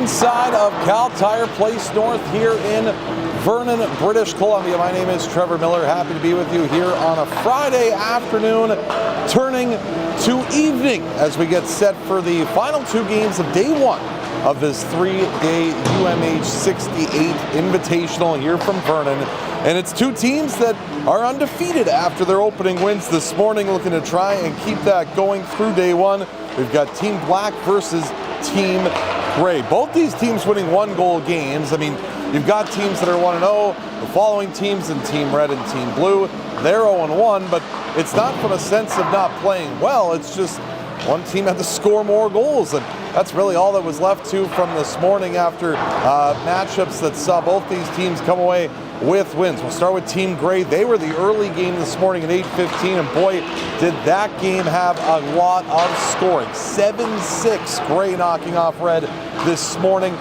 inside of Cal Tire Place North here in Vernon, British Columbia. My name is Trevor Miller. Happy to be with you here on a Friday afternoon, turning to evening as we get set for the final two games of day one of this three-day UMH-68 Invitational here from Vernon. And it's two teams that are undefeated after their opening wins this morning, looking to try and keep that going through day one. We've got Team Black versus Team Gray. Both these teams winning one-goal games. I mean, you've got teams that are 1-0. The following teams in Team Red and Team Blue, they're 0-1, but it's not from a sense of not playing well. It's just one team had to score more goals, and that's really all that was left from this morning after matchups that saw both these teams come away with wins. We'll start with Team Gray. They were the early game this morning at 8:15, and boy, did that game have a lot of scoring. 7-6 Gray knocking off Red this morning,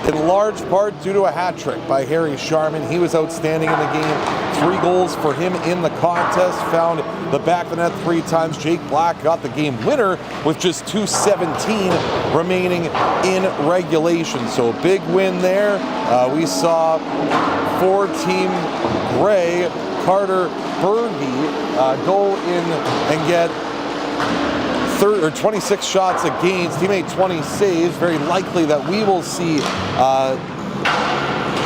in large part due to a hat trick by Harry Sharman. He was outstanding in the game. 3 goals for him in the contest. Found the back of the net 3 times. Jake Black got the game winner with just 2:17 remaining in regulation. So a big win there. We saw for Team Gray, Carter Berge go in and get 26 shots against. He made 20 saves. Very likely that we will see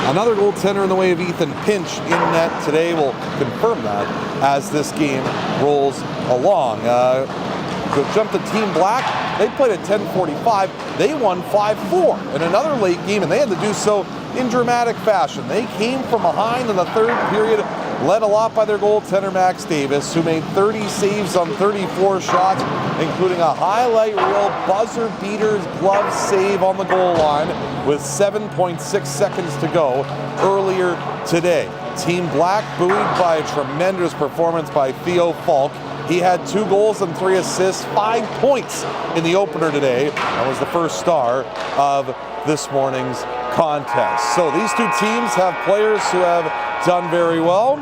another goaltender in the way of Ethan Pinch in net today. We'll confirm that as this game rolls along. Go jump to Team Black. They played at 10:45. They won 5-4 in another late game, and they had to do so in dramatic fashion. They came from behind in the third period, led a lot by their goaltender Max Davis, who made 30 saves on 34 shots, including a highlight reel buzzer beater's glove save on the goal line with 7.6 seconds to go earlier today. Team Black buoyed by a tremendous performance by Theo Falk. He had 2 goals and 3 assists, 5 points in the opener today. That was the first star of this morning's contest. So these two teams have players who have done very well.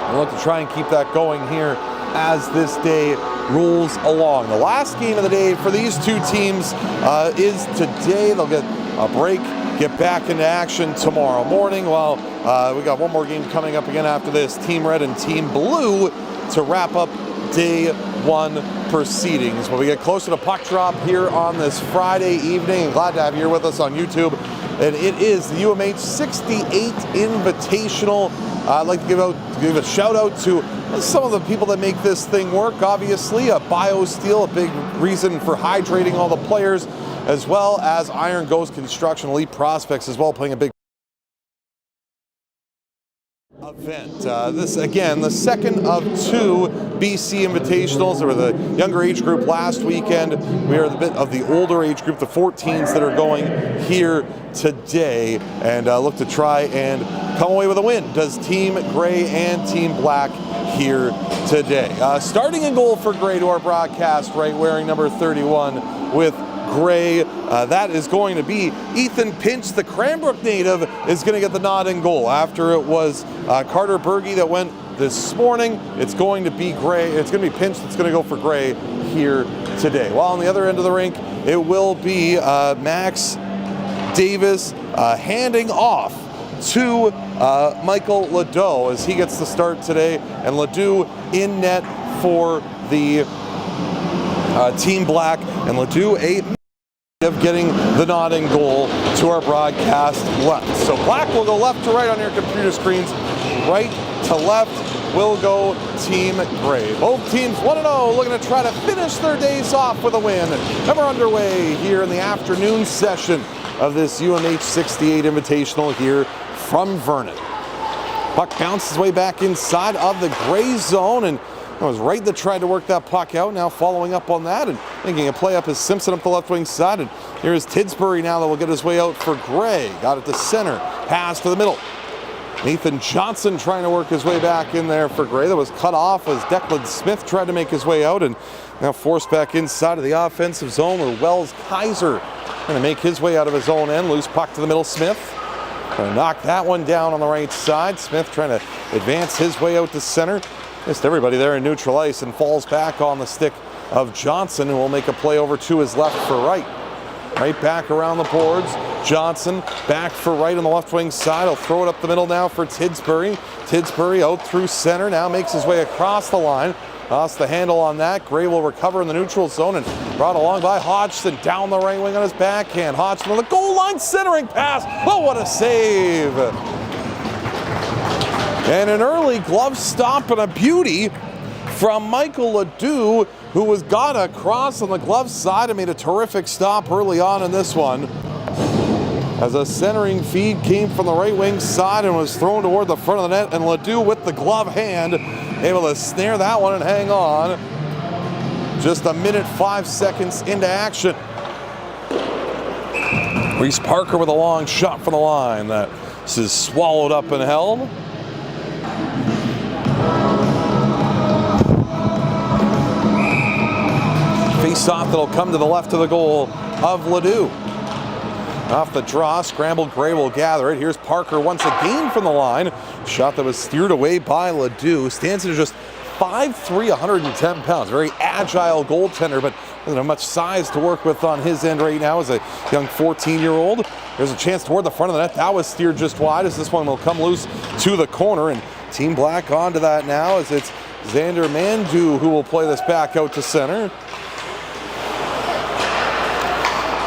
We'll look to try and keep that going here as this day rolls along. The last game of the day for these two teams is today. They'll get a break, get back into action tomorrow morning. Well, we got one more game coming up again after this. Team Red and Team Blue to wrap up day one proceedings. When we get closer to puck drop here on this Friday evening, glad to have you here with us on YouTube. And it is the UMH-68 Invitational. I'd like to give a shout out to some of the people that make this thing work. Obviously, BioSteel, a big reason for hydrating all the players, as well as Iron Ghost Construction, Elite Prospects as well, playing a big event. This, again, the second of 2 BC Invitationals. There were the younger age group last weekend. We are the bit of the older age group, the 14s that are going here today, and look to try and come away with a win. Does Team Gray and Team Black here today. Starting in goal for Gray to our broadcast right, wearing number 31 with Gray, that is going to be Ethan Pinch. The Cranbrook native is going to get the nod in goal after it was Carter Berge that went this morning. It's going to be Gray. It's going to be Pinch that's going to go for Gray here today. While on the other end of the rink, it will be Max Davis handing off to Michael Ledoux as he gets the start today, and Ledoux in net for the Team Black, and Ledoux of getting the nod in goal to our broadcast left. So Black will go left to right on your computer screens. Right to left will go Team Gray. Both teams 1-0, looking to try to finish their days off with a win. And we're underway here in the afternoon session of this UMH-68 Invitational here from Vernon. Puck bounces way back inside of the Gray zone, and that was Wright that tried to work that puck out. Now following up on that and making a play up is Simpson up the left wing side. And here's Tidsbury now that will get his way out for Gray. Got it to center. Pass to the middle. Nathan Johnson trying to work his way back in there for Gray. That was cut off as Declan Smith tried to make his way out, and now forced back inside of the offensive zone where Wells Kaiser trying to make his way out of his own end. Loose puck to the middle. Smith trying to knock that one down on the right side. Smith trying to advance his way out to center. Missed everybody there in neutral ice and falls back on the stick of Johnson, who will make a play over to his left for Wright. Right back around the boards. Johnson back for right on the left wing side. He'll throw it up the middle now for Tidsbury. Tidsbury out through center. Now makes his way across the line. Lost the handle on that. Gray will recover in the neutral zone and brought along by Hodgson down the right wing on his backhand. Hodgson on the goal line, centering pass. Oh, what a save! And an early glove stop and a beauty from Michael Ledoux, who was got across on the glove side and made a terrific stop early on in this one. As a centering feed came from the right wing side and was thrown toward the front of the net, and Ledoux with the glove hand able to snare that one and hang on. Just a minute 5 seconds into action. Reese Parker with a long shot from the line. That is swallowed up and held. Face-off that'll come to the left of the goal of Ledoux. Off the draw, scrambled, Gray will gather it. Here's Parker once again from the line. Shot that was steered away by Ledoux. Stands at just 5'3", 110 pounds. Very agile goaltender, but doesn't have much size to work with on his end right now as a young 14-year-old. There's a chance toward the front of the net. That was steered just wide as this one will come loose to the corner. And Team Black onto that now as it's Xander Mandu who will play this back out to center.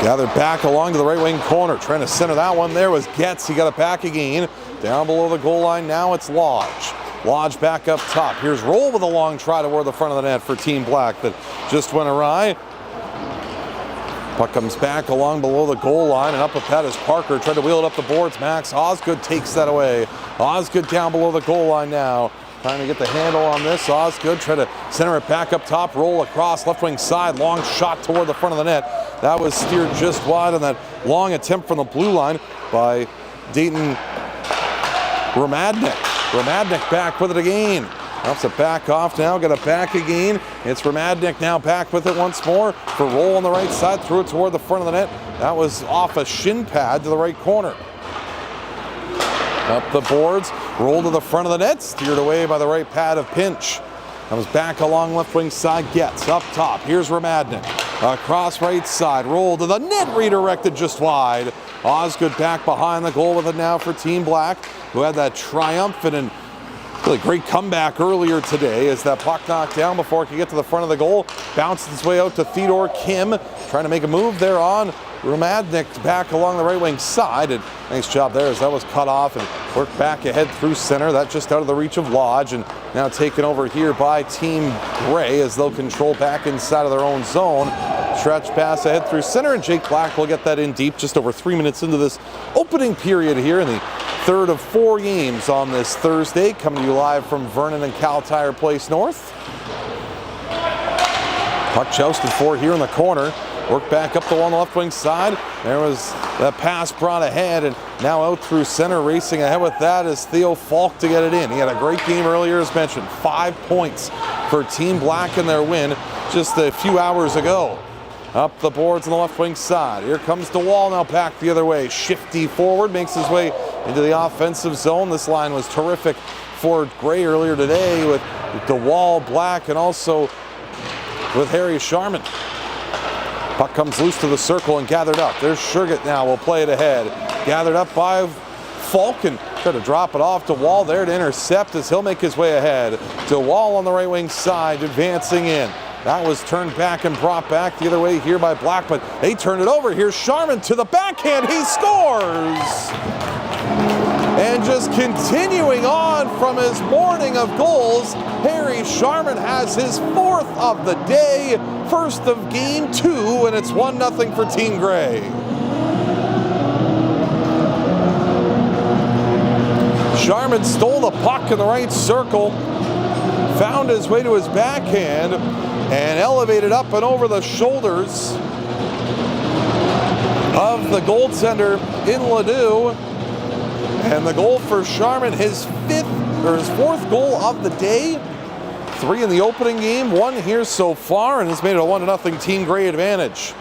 Gathered back along to the right wing corner. Trying to center that one there was Getz. He got it back again. Down below the goal line now it's Lodge. Lodge back up top. Here's Roll with a long try toward the front of the net for Team Black that just went awry. Puck comes back along below the goal line, and up with that is Parker. Tried to wheel it up the boards. Max Osgood takes that away. Osgood down below the goal line now. Trying to get the handle on this. Osgood try to center it back up top. Roll across left wing side. Long shot toward the front of the net. That was steered just wide on that long attempt from the blue line by Dayton Ramadnik. Ramadnik back with it again. Helps it back off now. Got it back again. It's Ramadnik now back with it once more. For Roll on the right side. Threw it toward the front of the net. That was off a shin pad to the right corner. Up the boards, roll to the front of the net, steered away by the right pad of Pinch. Comes back along left wing side, Getz up top. Here's Ramadnik. Across right side, roll to the net, redirected just wide. Osgood back behind the goal with it now for Team Black, who had that triumphant and really great comeback earlier today as that puck knocked down before it could get to the front of the goal. Bounced its way out to Theodore Kim, trying to make a move there on Ramadnik back along the right wing side, and nice job there as that was cut off and worked back ahead through center. That just out of the reach of Lodge, and now taken over here by Team Gray as they'll control back inside of their own zone. Stretch pass ahead through center, and Jake Black will get that in deep just over 3 minutes into this opening period here in the third of 4 games on this Thursday, coming to you live from Vernon and Cal Tire Place North. Puck jousted for here in the corner. Work back up the one on the left wing side. There was that pass brought ahead, and now out through center, racing ahead with that is Theo Falk to get it in. He had a great game earlier, as mentioned. 5 points for Team Black in their win just a few hours ago. Up the boards on the left wing side. Here comes DeWall now back the other way. Shifty forward, makes his way into the offensive zone. This line was terrific for Gray earlier today with DeWall, Black, and also with Harry Sharman. Puck comes loose to the circle and gathered up. There's Shergitt now, will play it ahead. Gathered up by Falcon. Try to drop it off to Wall there to intercept as he'll make his way ahead. To Wall on the right wing side, advancing in. That was turned back and brought back the other way here by Black, but they turned it over. Here's Sharman to the backhand. He scores! And just continuing on from his morning of goals, Harry Sharman has his 4th of the day, first of game 2, and it's 1-0 for Team Gray. Sharman stole the puck in the right circle, found his way to his backhand, and elevated up and over the shoulders of the goaltender in Ledoux. And the goal for Sharman, his 4th goal of the day. 3 in the opening game, 1 here so far, and has made it a 1-0 Team Gray advantage.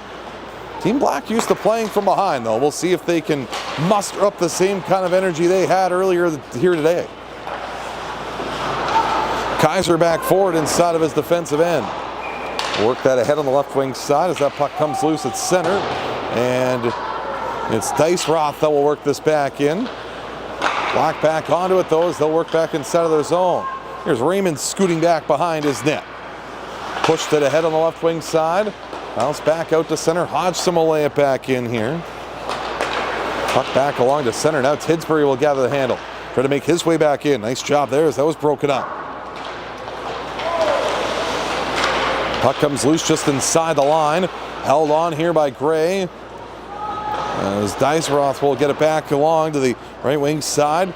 Team Black used to playing from behind, though. We'll see if they can muster up the same kind of energy they had earlier here today. Kaiser back forward inside of his defensive end. Work that ahead on the left wing side as that puck comes loose at center. And it's Dice Roth that will work this back in. Black back onto it, though, as they'll work back inside of their zone. Here's Raymond scooting back behind his net. Pushed it ahead on the left wing side. Bounce back out to center. Hodgson will lay it back in here. Puck back along to center. Now Tidsbury will gather the handle. Try to make his way back in. Nice job there as that was broken up. Puck comes loose just inside the line. Held on here by Gray. As Diceroth will get it back along to the right wing side.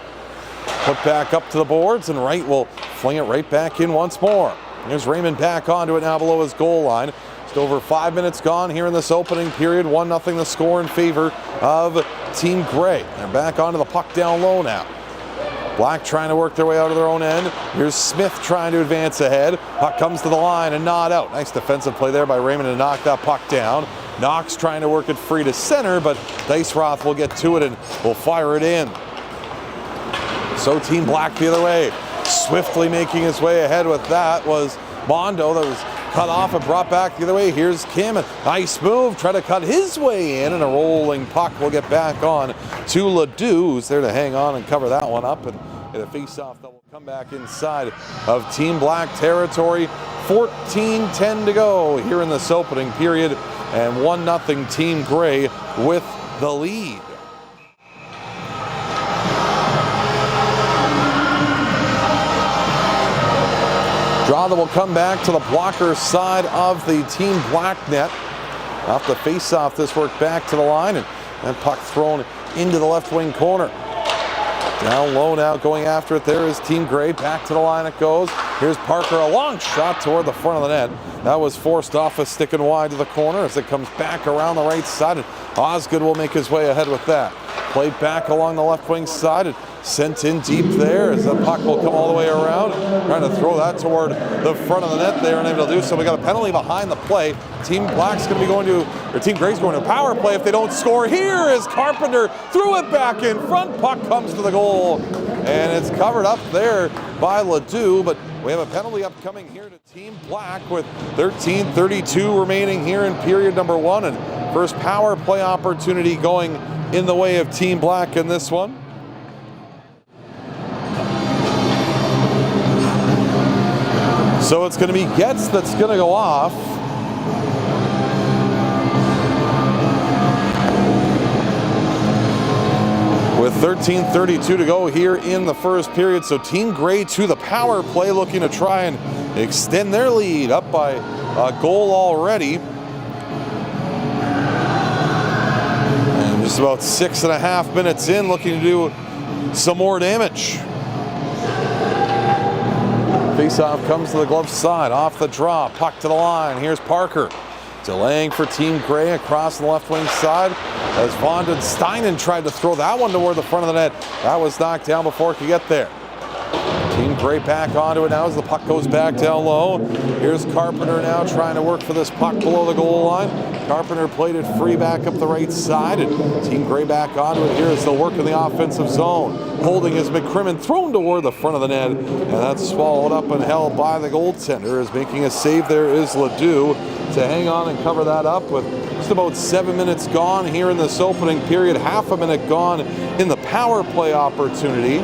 Put back up to the boards, and Wright will fling it right back in once more. There's Raymond back onto it now below his goal line. Just over 5 minutes gone here in this opening period. 1-0 the score in favor of Team Gray. They're back onto the puck down low now. Black trying to work their way out of their own end. Here's Smith trying to advance ahead. Puck comes to the line and not out. Nice defensive play there by Raymond to knock that puck down. Knox trying to work it free to center, but Diceroth will get to it and will fire it in. So Team Black the other way. Swiftly making his way ahead with that was Mondo that was cut off and brought back the other way. Here's Kim. Nice move. Try to cut his way in, and a rolling puck will get back on to Ledoux, who's there to hang on and cover that one up. And in a face-off that will come back inside of Team Black territory. 14:10 to go here in this opening period, and 1-0 Team Gray with the lead. Draw that will come back to the blocker side of the Team Black net. Off the face-off, this worked back to the line, and that puck thrown into the left wing corner. Down low now, going after it there is Team Gray. Back to the line it goes. Here's Parker, a long shot toward the front of the net. That was forced off a stick and wide to the corner as it comes back around the right side. And Osgood will make his way ahead with that. Played back along the left wing side and sent in deep there as the puck will come all the way around. Trying to throw that toward the front of the net. They aren't able to do so. We got a penalty behind the play. Team Black's going to be going to, or Team Gray's going to power play if they don't score. Here is Carpenter, threw it back in front. Puck comes to the goal, and it's covered up there by Ledoux, but we have a penalty upcoming here to Team Black with 13:32 remaining here in period number one, and first power play opportunity going in the way of Team Black in this one. So it's going to be Getz that's going to go off. With 13:32 to go here in the first period. So Team Gray to the power play, looking to try and extend their lead, up by a goal already. And just about 6.5 minutes in, looking to do some more damage. Face-off comes to the glove side, off the draw, puck to the line. Here's Parker, delaying for Team Gray across the left wing side as Vondon Steinen tried to throw that one toward the front of the net. That was knocked down before it could get there. Team Gray back onto it now as the puck goes back down low. Here's Carpenter now trying to work for this puck below the goal line. Carpenter played it free back up the right side, and Team Gray back onto it here as they'll work in the offensive zone. Holding is McCrimmon, thrown toward the front of the net, and that's swallowed up and held by the goaltender. As making a save there is Ledoux to hang on and cover that up with just about 7 minutes gone here in this opening period. Half a minute gone in the power play opportunity.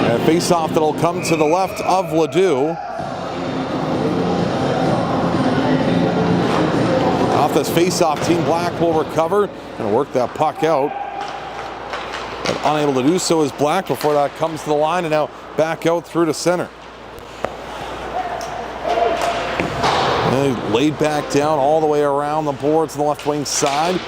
And a face-off that'll come to the left of Ledoux. Off this face-off, Team Black will recover and work that puck out. But unable to do so is Black before that comes to the line, and now back out through to center. And laid back down all the way around the boards on the left wing side.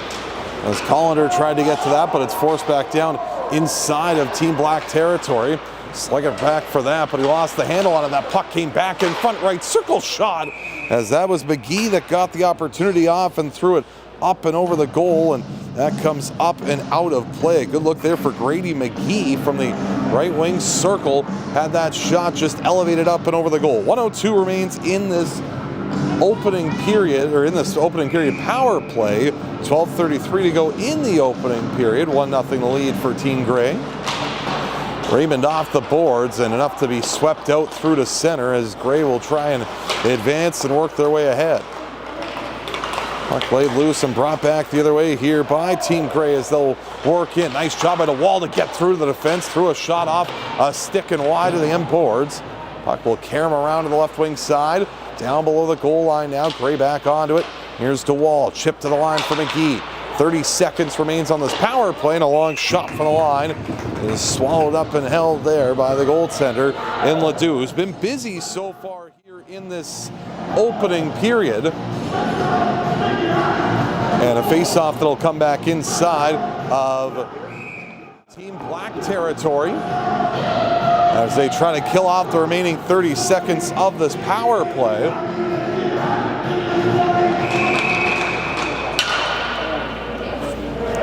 As Collender tried to get to that, but it's forced back down inside of Team Black territory. Slug it back for that, but he lost the handle on it. That puck came back in front, right circle shot, as that was McGee that got the opportunity off and threw it up and over the goal, and that comes up and out of play. Good look there for Grady McGee from the right wing circle. Had that shot just elevated up and over the goal. 1:02 remains in this opening period, or in this opening period power play. 12:33 to go in the opening period. 1-0 the lead for Team Gray. Raymond off the boards, and enough to be swept out through to center as Gray will try and advance and work their way ahead. Puck laid loose and brought back the other way here by Team Gray as they'll work in. Nice job by the wall to get through the defense. Threw a shot off a stick and wide to the end boards. Puck will carry him around to the left wing side. Down below the goal line now. Gray back onto it. Here's DeWall. Chip to the line for McGee. 30 seconds remains on this power play, and a long shot from the line is swallowed up and held there by the goaltender in Ledoux, who's been busy so far here in this opening period. And a face-off that'll come back inside of Team Black territory as they try to kill off the remaining 30 seconds of this power play.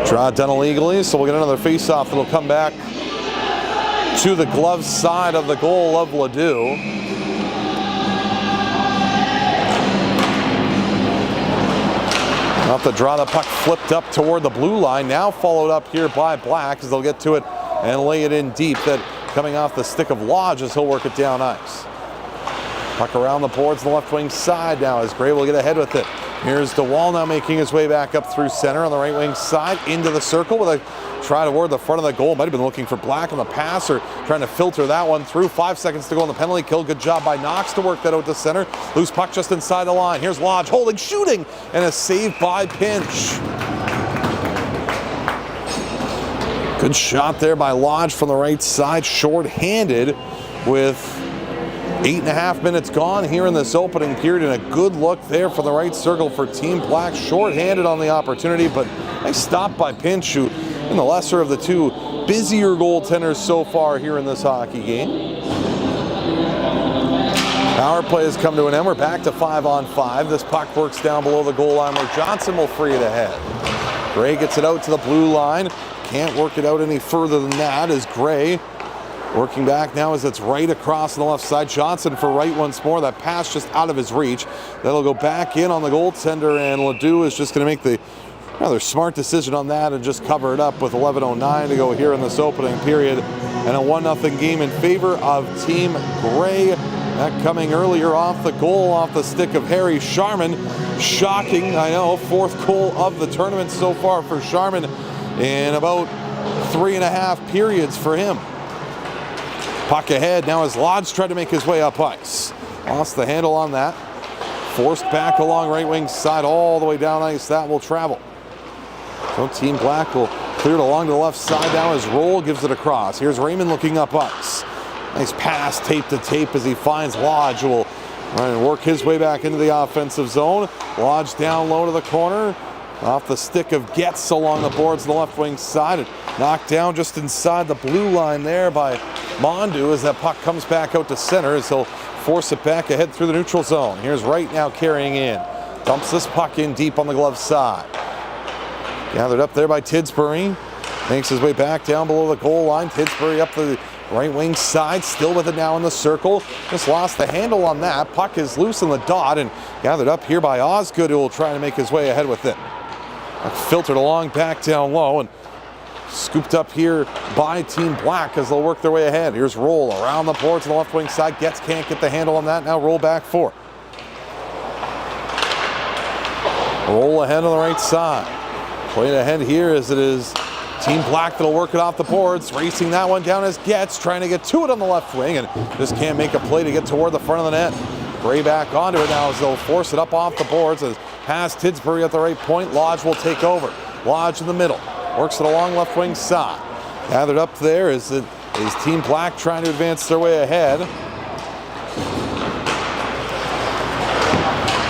Draw done illegally, so we'll get another face-off that'll come back to the glove side of the goal of Ledoux. Off the draw, the puck flipped up toward the blue line, now followed up here by Black as they'll get to it and lay it in deep. That coming off the stick of Lodge as he'll work it down ice. Puck around the boards on the left wing side now as Gray will get ahead with it. Here's DeWall now making his way back up through center on the right wing side into the circle with a try toward the front of the goal. Might have been looking for Black on the pass or trying to filter that one through. 5 seconds to go on the penalty kill. Good job by Knox to work that out to center. Loose puck just inside the line. Here's Lodge holding, shooting, and a save by Pinch. Good shot there by Lodge from the right side, short-handed with 8.5 minutes gone here in this opening period, and a good look there from the right circle for Team Black. Short-handed on the opportunity, but nice stop by Pinch, who in the lesser of the two busier goaltenders so far here in this hockey game. Power play has come to an end. We're back to 5-on-5. This puck works down below the goal line where Johnson will free it ahead. Gray gets it out to the blue line. Can't work it out any further than that as Gray working back now as it's right across on the left side. Johnson for right once more. That pass just out of his reach. That'll go back in on the goaltender, and Ledoux is just going to make the rather smart decision on that and just cover it up with 11:09 to go here in this opening period. And a 1-0 game in favor of Team Gray. That coming earlier off the goal, off the stick of Harry Sharman. Shocking, I know, 4th goal of the tournament so far for Sharman in about 3.5 periods for him. Puck ahead now as Lodge tried to make his way up ice. Lost the handle on that. Forced back along right wing side all the way down ice. That will travel. So Team Black will clear it along to the left side now as Roll gives it across. Here's Raymond looking up ice. Nice pass tape to tape as he finds Lodge, who will try and work his way back into the offensive zone. Lodge down low to the corner. Off the stick of Getz along the boards on the left wing side. And knocked down just inside the blue line there by Mondu as that puck comes back out to center as he'll force it back ahead through the neutral zone. Here's Wright now carrying in. Dumps this puck in deep on the glove side. Gathered up there by Tidsbury. Makes his way back down below the goal line. Tidsbury up the right wing side, still with it now in the circle. Just lost the handle on that. Puck is loose in the dot and gathered up here by Osgood, who will try to make his way ahead with it. Filtered along back down low and scooped up here by Team Black as they'll work their way ahead. Here's Roll around the boards on the left wing side. Getz can't get the handle on that. Now Roll back 4. Roll ahead on the right side. Played ahead here as it is Team Black that'll work it off the boards. Racing that one down as Getz trying to get to it on the left wing and just can't make a play to get toward the front of the net. Gray back onto it now as they'll force it up off the boards as past Tidsbury at the right point. Lodge will take over. Lodge in the middle. Works it along left wing side. Gathered up there is Team Black trying to advance their way ahead.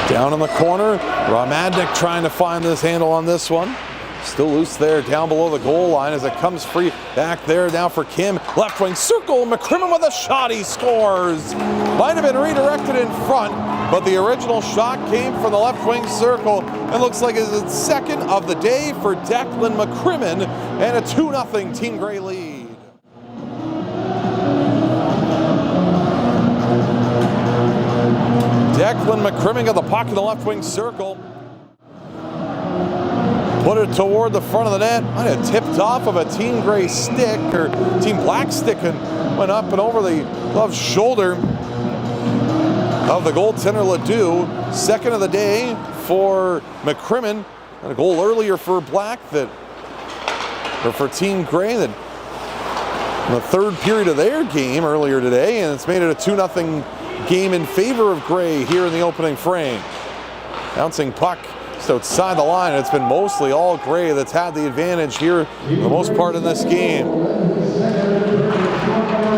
Down in the corner, Ramadnik trying to find this handle on this one. Still loose there down below the goal line as it comes free back there now for Kim. Left wing circle, McCrimmon with a shot, he scores. Might have been redirected in front, but the original shot came from the left wing circle and looks like it's its second of the day for Declan McCrimmon and a 2-0 Team Gray lead. Declan McCrimmon got the puck in the left wing circle. Put it toward the front of the net. Might have tipped off of a Team Gray stick or Team Black stick and went up and over the gloved shoulder of the goaltender Ledoux. Second of the day for McCrimmon. And a goal earlier for Black or for Team Gray that in the third period of their game earlier today, and it's made it a 2-0 game in favor of Gray here in the opening frame. Bouncing puck just outside the line, and it's been mostly all Gray that's had the advantage here for the most part in this game.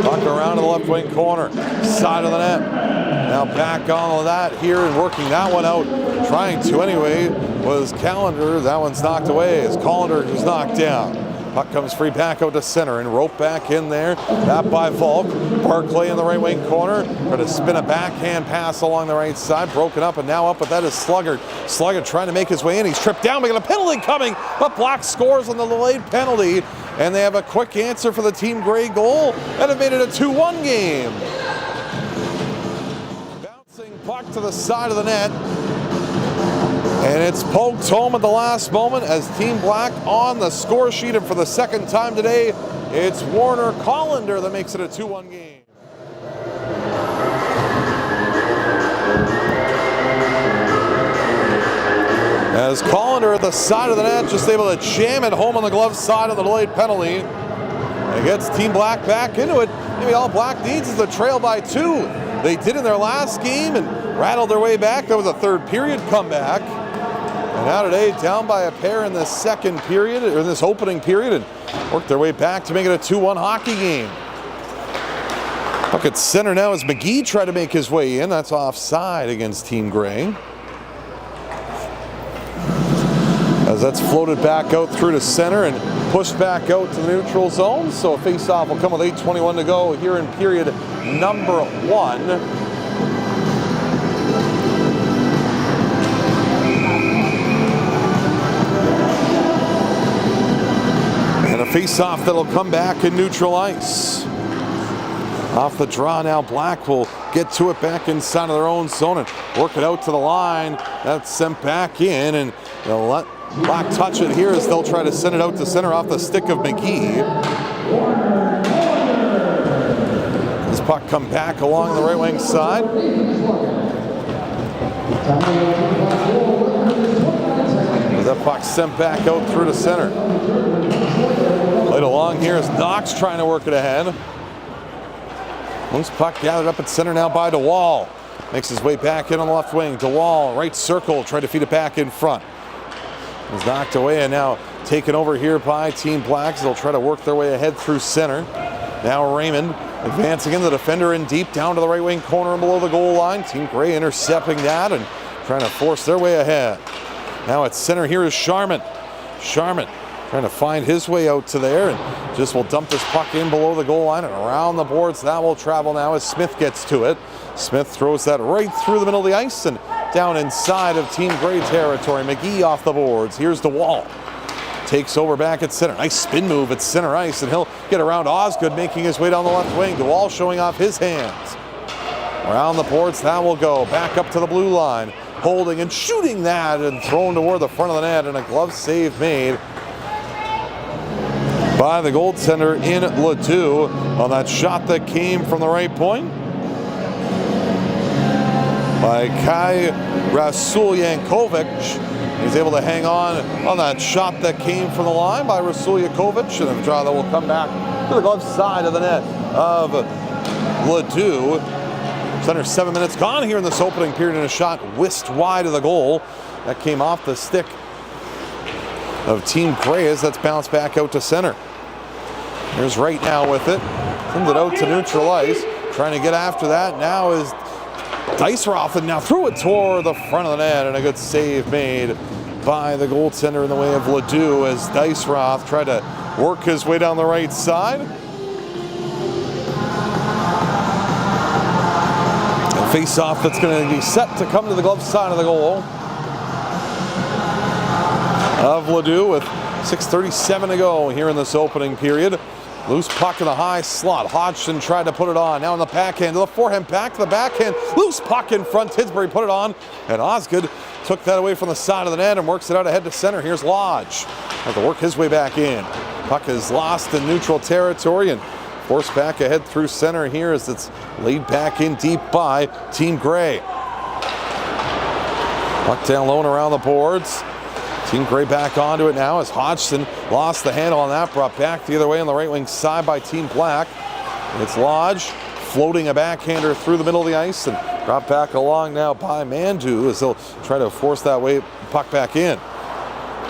Puck around to the left wing corner, side of the net. Now back on that here and working that one out, trying to anyway, was Callender. That one's knocked away as Callender was knocked down. Puck comes free back out to center and rope back in there. That by Volk. Barclay in the right wing corner. Trying to spin a backhand pass along the right side. Broken up and now up with that is Sluggard. Sluggard trying to make his way in. He's tripped down. We got a penalty coming. But Black scores on the delayed penalty. And they have a quick answer for the Team Gray goal. And have made it a 2-1 game. Bouncing puck to the side of the net. And it's poked home at the last moment as Team Black on the score sheet. And for the second time today, it's Warner Collender that makes it a 2-1 game. As Collender at the side of the net, just able to jam it home on the glove side of the delayed penalty. It gets Team Black back into it. Maybe all Black needs is the trail by 2. They did in their last game and rattled their way back. That was a third period comeback. And now today, down by a pair in the second period, or in this opening period, and worked their way back to make it a 2-1 hockey game. Puck at center now as McGee tried to make his way in. That's offside against Team Gray. As that's floated back out through to center and pushed back out to the neutral zone. So a face-off will come with 8:21 to go here in period number 1. Face-off that'll come back in neutral ice. Off the draw now, Black will get to it back inside of their own zone and work it out to the line. That's sent back in, and they'll let Black touch it here as they'll try to send it out to center off the stick of McGee. This puck come back along the right wing side. That puck sent back out through to center. Played along here as Knox trying to work it ahead. Loose puck gathered up at center now by DeWall. Makes his way back in on the left wing. DeWall, right circle, trying to feed it back in front. He's knocked away and now taken over here by Team Blacks. They'll try to work their way ahead through center. Now Raymond advancing in the defender in deep down to the right wing corner and below the goal line. Team Gray intercepting that and trying to force their way ahead. Now at center here is Sharman. Sharman trying to find his way out to there and just will dump this puck in below the goal line and around the boards. That will travel now as Smith gets to it. Smith throws that right through the middle of the ice and down inside of Team Gray territory. McGee off the boards. Here's DeWall. Takes over back at center. Nice spin move at center ice and he'll get around Osgood making his way down the left wing. DeWall showing off his hands. Around the boards, that will go. Back up to the blue line. Holding and shooting that and thrown toward the front of the net and a glove save made by the goaltender in Ledoux on that shot that came from the right point by Kai Rasulyankovic. He's able to hang on that shot that came from the line by Rasulyankovic, and a draw that will come back to the glove side of the net of Ledoux. Just under 7 minutes gone here in this opening period, and a shot whisked wide of the goal. That came off the stick of Team Gray as that's bounced back out to center. Here's Wright now with it. Sends it out to neutral ice. Trying to get after that now is Diceroth, and now threw it toward the front of the net, and a good save made by the goaltender in the way of Ledoux as Diceroth tried to work his way down the right side. Face-off that's going to be set to come to the glove side of the goal of Ledoux with 6:37 to go here in this opening period. Loose puck in the high slot. Hodgson tried to put it on. Now in the backhand to the forehand, back to the backhand. Loose puck in front. Tidsbury put it on, and Osgood took that away from the side of the net and works it out ahead to center. Here's Lodge. Have to work his way back in. Puck is lost in neutral territory and forced back ahead through center here as it's laid back in deep by Team Gray. Puck down low and around the boards. Team Grey back onto it now as Hodgson lost the handle on that, brought back the other way on the right wing side by Team Black. It's Lodge floating a backhander through the middle of the ice and brought back along now by Mandu as they'll try to force that way puck back in.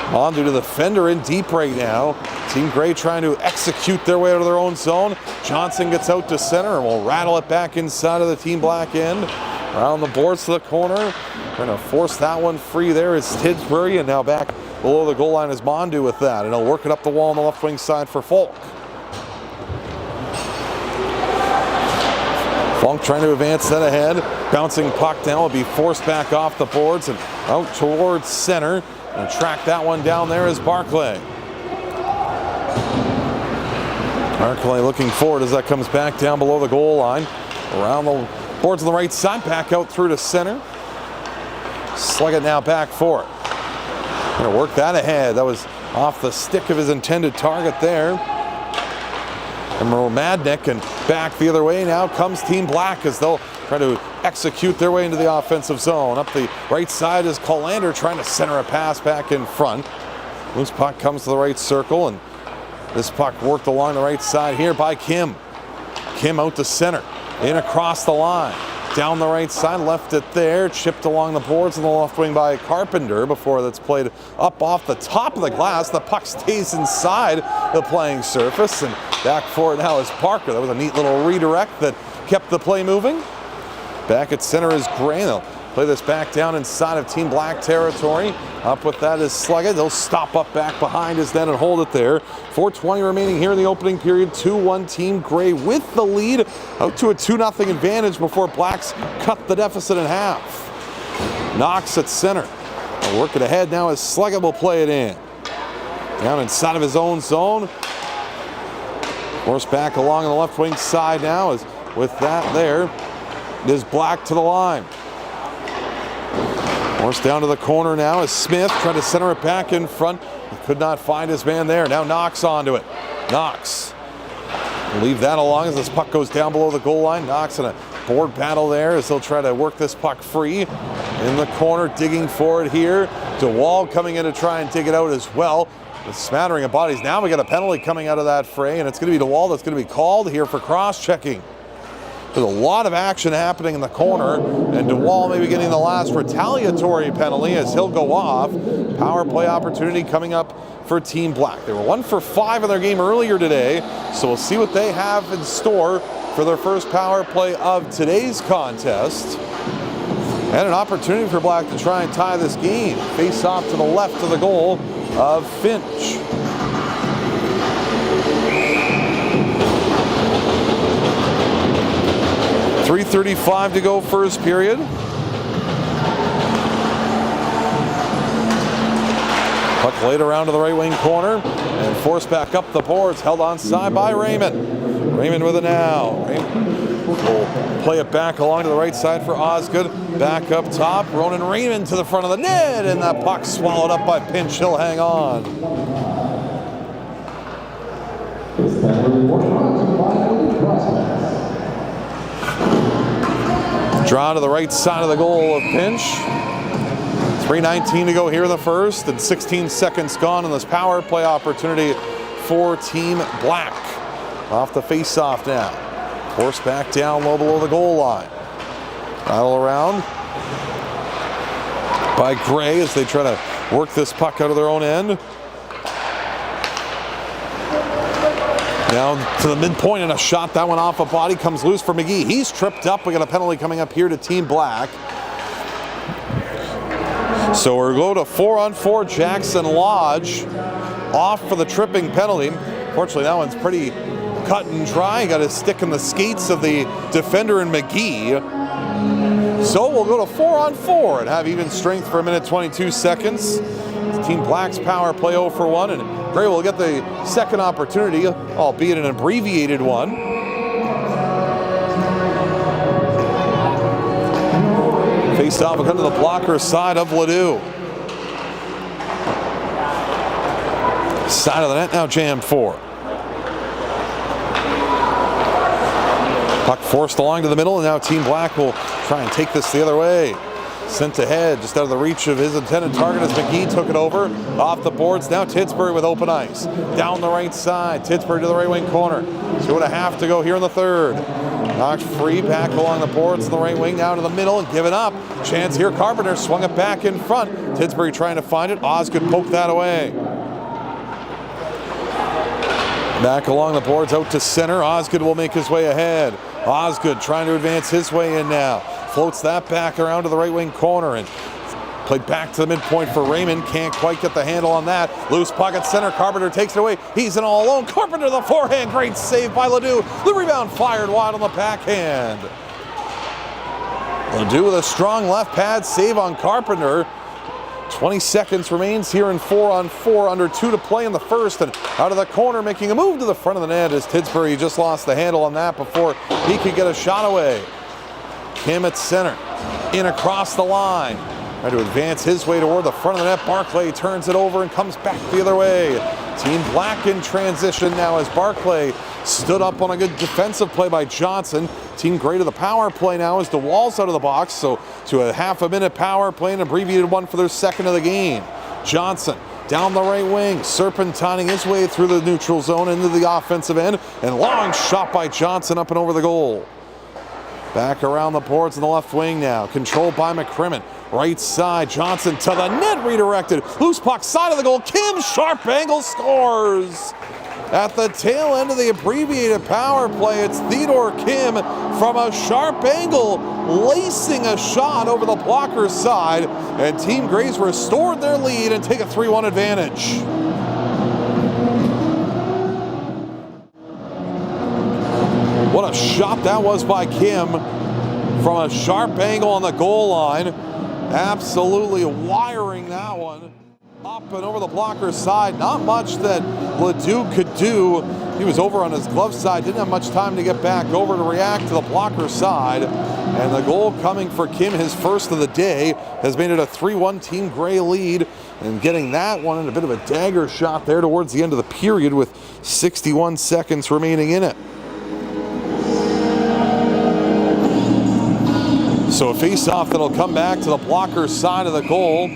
Mandu to the fender in deep right now. Team Grey trying to execute their way out of their own zone. Johnson gets out to center and will rattle it back inside of the Team Black end. Around the boards to the corner. Trying to force that one free there is Tidsbury, and now back below the goal line is Mandu with that. And he'll work it up the wall on the left wing side for Folk. Funk trying to advance that ahead. Bouncing puck down will be forced back off the boards and out towards center. And track that one down there is Barclay. Barclay looking forward as that comes back down below the goal line. Around the boards on the right side, back out through to center. Sluggett now back for it. Gonna work that ahead. That was off the stick of his intended target there. And Madnick, and back the other way now comes Team Black as they'll try to execute their way into the offensive zone. Up the right side is Collander trying to center a pass back in front. Loose puck comes to the right circle, and this puck worked along the right side here by Kim. Kim out to center, in across the line. Down the right side, left it there, chipped along the boards on the left wing by Carpenter before that's played up off the top of the glass. The puck stays inside the playing surface, and back for it now is Parker. That was a neat little redirect that kept the play moving. Back at center is Gray. They'll play this back down inside of Team Black territory. Up with that is Sluggett. They'll stop up back behind his net and hold it there. 4:20 remaining here in the opening period. 2-1 Team Grey with the lead. Out to a 2-0 advantage before Blacks cut the deficit in half. Knox at center. They'll work it ahead now as Sluggett will play it in. Down inside of his own zone. Forced back along on the left wing side now as with that there is Black to the line. Forced down to the corner now as Smith trying to center it back in front. He could not find his man there. Now Knox onto it. Knox. Leave that along as this puck goes down below the goal line. Knox in a board battle there as they'll try to work this puck free. In the corner, digging for it here. DeWall coming in to try and dig it out as well. A smattering of bodies. Now we got a penalty coming out of that fray, and it's going to be DeWall that's going to be called here for cross-checking. There's a lot of action happening in the corner, and DeWall maybe getting the last retaliatory penalty as he'll go off. Power play opportunity coming up for Team Black. They were 1 for 5 in their game earlier today, so we'll see what they have in store for their first power play of today's contest. And an opportunity for Black to try and tie this game. Face off to the left of the goal of Finch. .335 to go first period. Puck laid around to the right wing corner and forced back up the boards, held onside by Raymond. Raymond with it now. Raymond will play it back along to the right side for Osgood. Back up top, Ronan Raymond to the front of the net, and that puck swallowed up by Pinch. He'll hang on. Draw to the right side of the goal of Pinch. 3:19 to go here in the first, and 16 seconds gone in this power play opportunity for Team Black. Off the face-off now. Forced back down low below the goal line. Battle around by Gray as they try to work this puck out of their own end. Down to the midpoint and a shot. That one off a body comes loose for McGee. He's tripped up. We got a penalty coming up here to Team Black. So we're going to 4-on-4. Jackson Lodge off for the tripping penalty. Fortunately, that one's pretty cut and dry. Got his stick in the skates of the defender in McGee. So we'll go to 4-on-4 and have even strength for 1:22 seconds. Team Black's power play 0 for 1, and Gray will get the second opportunity, albeit an abbreviated one. Faced off, will come to the blocker side of Ledoux. Side of the net now jammed for. Puck forced along to the middle, and now Team Black will try and take this the other way. Sent ahead, just out of the reach of his intended target as McGee took it over. Off the boards, now Titsbury with open ice. Down the right side, Titsbury to the right wing corner. 2.5 to go here in the third. Knocked free, back along the boards in the right wing, down to the middle and give it up. Chance here, Carpenter swung it back in front. Titsbury trying to find it, Osgood poked that away. Back along the boards, out to center, Osgood will make his way ahead. Osgood trying to advance his way in now. Floats that back around to the right wing corner and played back to the midpoint for Raymond. Can't quite get the handle on that. Loose puck at center. Carpenter takes it away. He's in all alone. Carpenter the forehand. Great save by Ledoux. The rebound fired wide on the backhand. Ledoux with a strong left pad save on Carpenter. 20 seconds remains here in 4-on-4. Under 2 to play in the first. And out of the corner making a move to the front of the net as Titsbury just lost the handle on that before he could get a shot away. Kim at center, in across the line. Trying to advance his way toward the front of the net. Barclay turns it over and comes back the other way. Team Black in transition now as Barclay stood up on a good defensive play by Johnson. Team Gray to the power play now as DeWall's out of the box. So to a half-a-minute power play, an abbreviated one for their second of the game. Johnson down the right wing, serpentining his way through the neutral zone into the offensive end. And long shot by Johnson up and over the goal. Back around the boards in the left wing now. Controlled by McCrimmon. Right side, Johnson to the net redirected. Loose puck, side of the goal. Kim, sharp angle, scores. At the tail end of the abbreviated power play, it's Theodore Kim from a sharp angle, lacing a shot over the blocker's side. And Team Grays restored their lead and take a 3-1 advantage. What a shot that was by Kim from a sharp angle on the goal line. Absolutely wiring that one up and over the blocker's side. Not much that Ledoux could do. He was over on his glove side, didn't have much time to get back over to react to the blocker's side. And the goal coming for Kim, his first of the day, has made it a 3-1 Team Gray lead. And getting that one in a bit of a dagger shot there towards the end of the period with 61 seconds remaining in it. So a face-off that'll come back to the blocker's side of the goal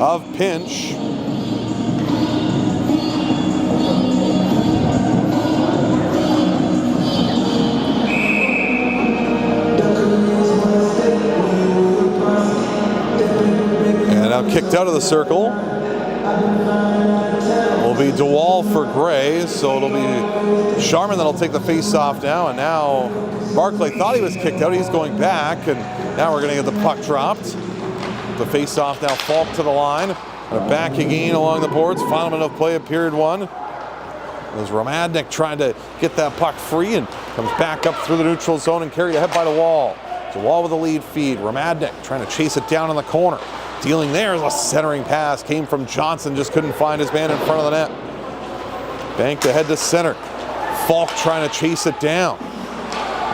of Pinch. And now kicked out of the circle will be DeWall for Gray, so it'll be Sharman that'll take the face-off now, and now Barclay thought he was kicked out. He's going back, and now we're going to get the puck dropped. The face-off now Falk to the line. And back again along the boards. Final minute of play of period 1. As Romadnik trying to get that puck free and comes back up through the neutral zone and carried ahead by DeWall. DeWall with a lead feed. Romadnik trying to chase it down in the corner. Dealing there, a centering pass came from Johnson. Just couldn't find his man in front of the net. Banked ahead to center. Falk trying to chase it down.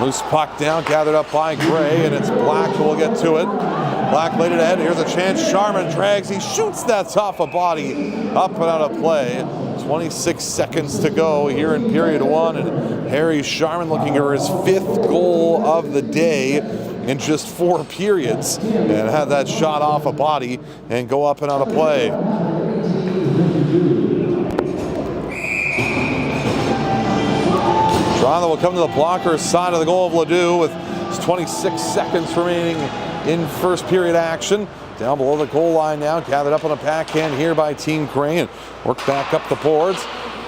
Loose puck down, gathered up by Gray, and it's Black who will get to it. Black laid it ahead. Here's a chance. Sharman drags. He shoots that off a body. Up and out of play. 26 seconds to go here in period 1. And Harry Sharman looking for his 5th goal of the day in just 4 periods. And had that shot off a body and go up and out of play. Draw that will come to the blocker's side of the goal of Ledoux with 26 seconds remaining in first period action. Down below the goal line now, gathered up on a backhand here by Team Gray and worked back up the boards.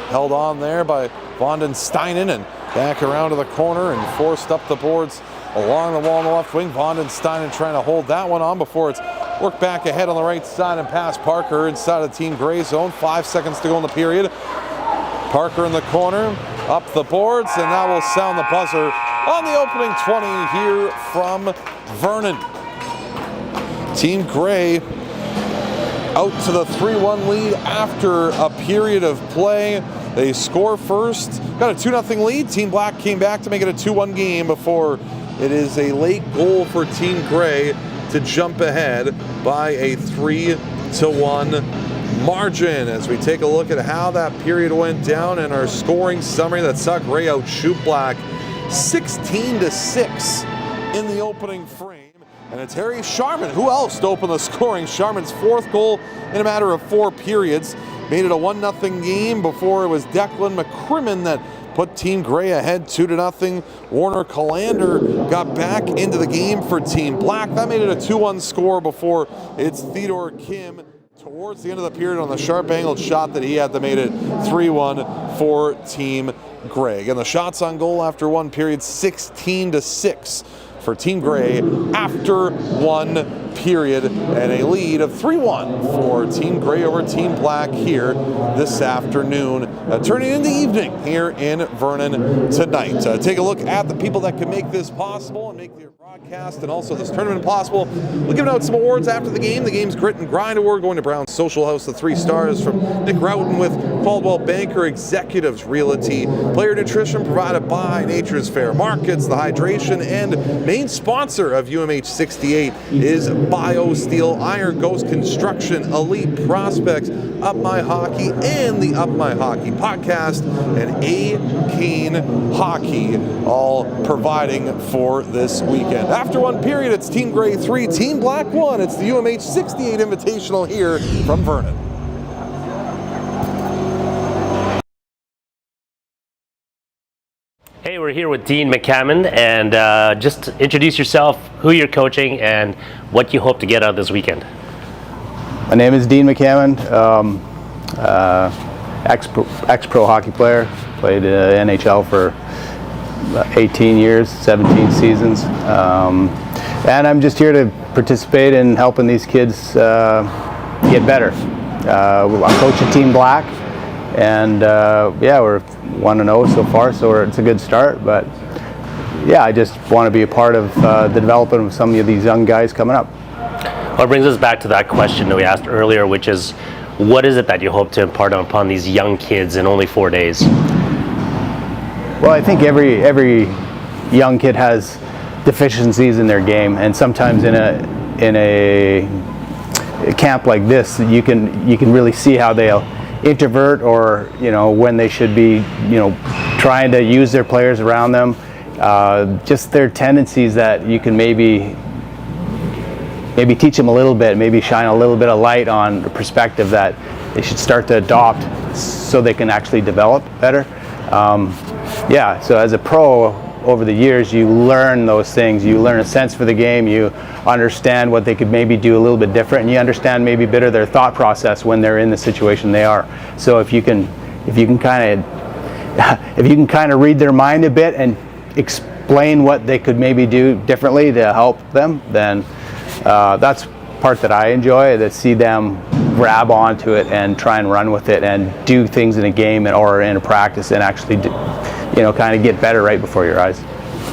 Held on there by Vanden Steinen and back around to the corner and forced up the boards along the wall on the left wing. Vanden Steinen trying to hold that one on before it's worked back ahead on the right side and past Parker inside of Team Gray zone. 5 seconds to go in the period. Parker in the corner, up the boards, and that will sound the buzzer on the opening 20 here from Vernon. Team Gray out to the 3-1 lead after a period of play. They score first, got a 2-0 lead. Team Black came back to make it a 2-1 game before it is a late goal for Team Gray to jump ahead by a 3-1 margin. As we take a look at how that period went down in our scoring summary that saw Gray outshoot Black 16-6 in the opening frame. And it's Harry Sharman. Who else to open the scoring? Sharman's 4th goal in a matter of 4 periods. Made it a 1-0 game before it was Declan McCrimmon that put Team Grey ahead 2-0. Warner Calander got back into the game for Team Black. That made it a 2-1 score before it's Theodore Kim towards the end of the period on the sharp angled shot that he had that made it 3-1 for Team Grey. And the shots on goal after 1 period, 16-6 for Team Grey after 1 period, and a lead of 3-1 for Team Grey over Team Black here this afternoon, turning into evening here in Vernon tonight. Take a look at the people that can make this possible and make the broadcast and also this tournament possible. We're giving out some awards after the game. The game's Grit and Grind Award going to Brown's Social House, the 3 stars from Nick Roughton with Caldwell Banker Executives Realty. Player nutrition provided by Nature's Fair Markets. The hydration and main sponsor of UMH-68 is BioSteel, Iron Ghost Construction, Elite Prospects, Up My Hockey, and the Up My Hockey podcast, and A-Kane Hockey, all providing for this weekend. After 1 period, it's Team Grey 3, Team Black 1. It's the UMH-68 Invitational here from Vernon. Hey, we're here with Dean McCammon, and just introduce yourself, who you're coaching, and what you hope to get out of this weekend. My name is Dean McCammon, ex-pro hockey player, played NHL for 18 years, 17 seasons, and I'm just here to participate in helping these kids get better. I'm coaching Team Black, and yeah, we're 1-0 so far, so it's a good start. But yeah, I just want to be a part of the development of some of these young guys coming up. Well, it brings us back to that question that we asked earlier, which is, what is it that you hope to impart upon these young kids in only 4 days? Well, I think every young kid has deficiencies in their game, and sometimes in a camp like this, you can really see how they'll introvert, or when they should be trying to use their players around them, just their tendencies that you can maybe teach them a little bit, maybe shine a little bit of light on the perspective that they should start to adopt so they can actually develop better. Yeah, so as a pro, over the years, you learn those things. You learn a sense for the game. You understand what they could maybe do a little bit different, and you understand maybe better their thought process when they're in the situation they are. So if you can kind of read their mind a bit and explain what they could maybe do differently to help them, then that's part that I enjoy. To see them grab onto it and try and run with it and do things in a game or in a practice and actually kind of get better right before your eyes.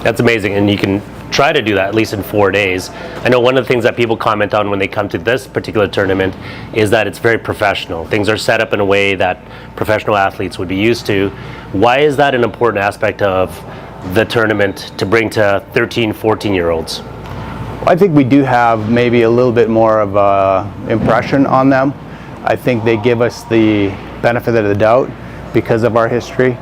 That's amazing, and you can try to do that at least in 4 days. I know one of the things that people comment on when they come to this particular tournament is that it's very professional. Things are set up in a way that professional athletes would be used to. Why is that an important aspect of the tournament to bring to 13, 14-year-olds? I think we do have maybe a little bit more of an impression on them. I think they give us the benefit of the doubt because of our history.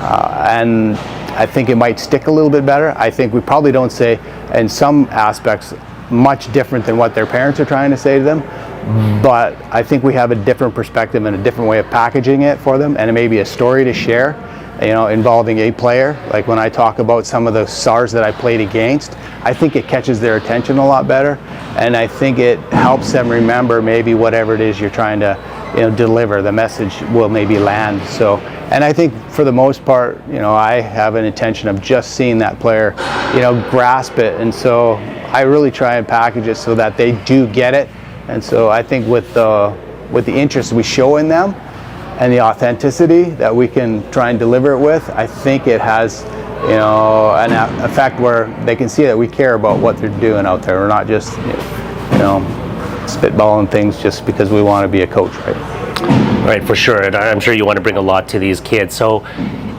And I think it might stick a little bit better. I think we probably don't say, in some aspects, much different than what their parents are trying to say to them. But I think we have a different perspective and a different way of packaging it for them, and it may be a story to share, involving a player. Like when I talk about some of the stars that I played against, I think it catches their attention a lot better, and I think it helps them remember maybe whatever it is you're trying to deliver. The message will maybe land. So, and I think for the most part, I have an intention of just seeing that player, grasp it, and so I really try and package it so that they do get it. And so I think with the interest we show in them and the authenticity that we can try and deliver it with, I think it has an effect where they can see that we care about what they're doing out there. We're not just spitballing things just because we want to be a coach, right? Right, for sure, and I'm sure you want to bring a lot to these kids. So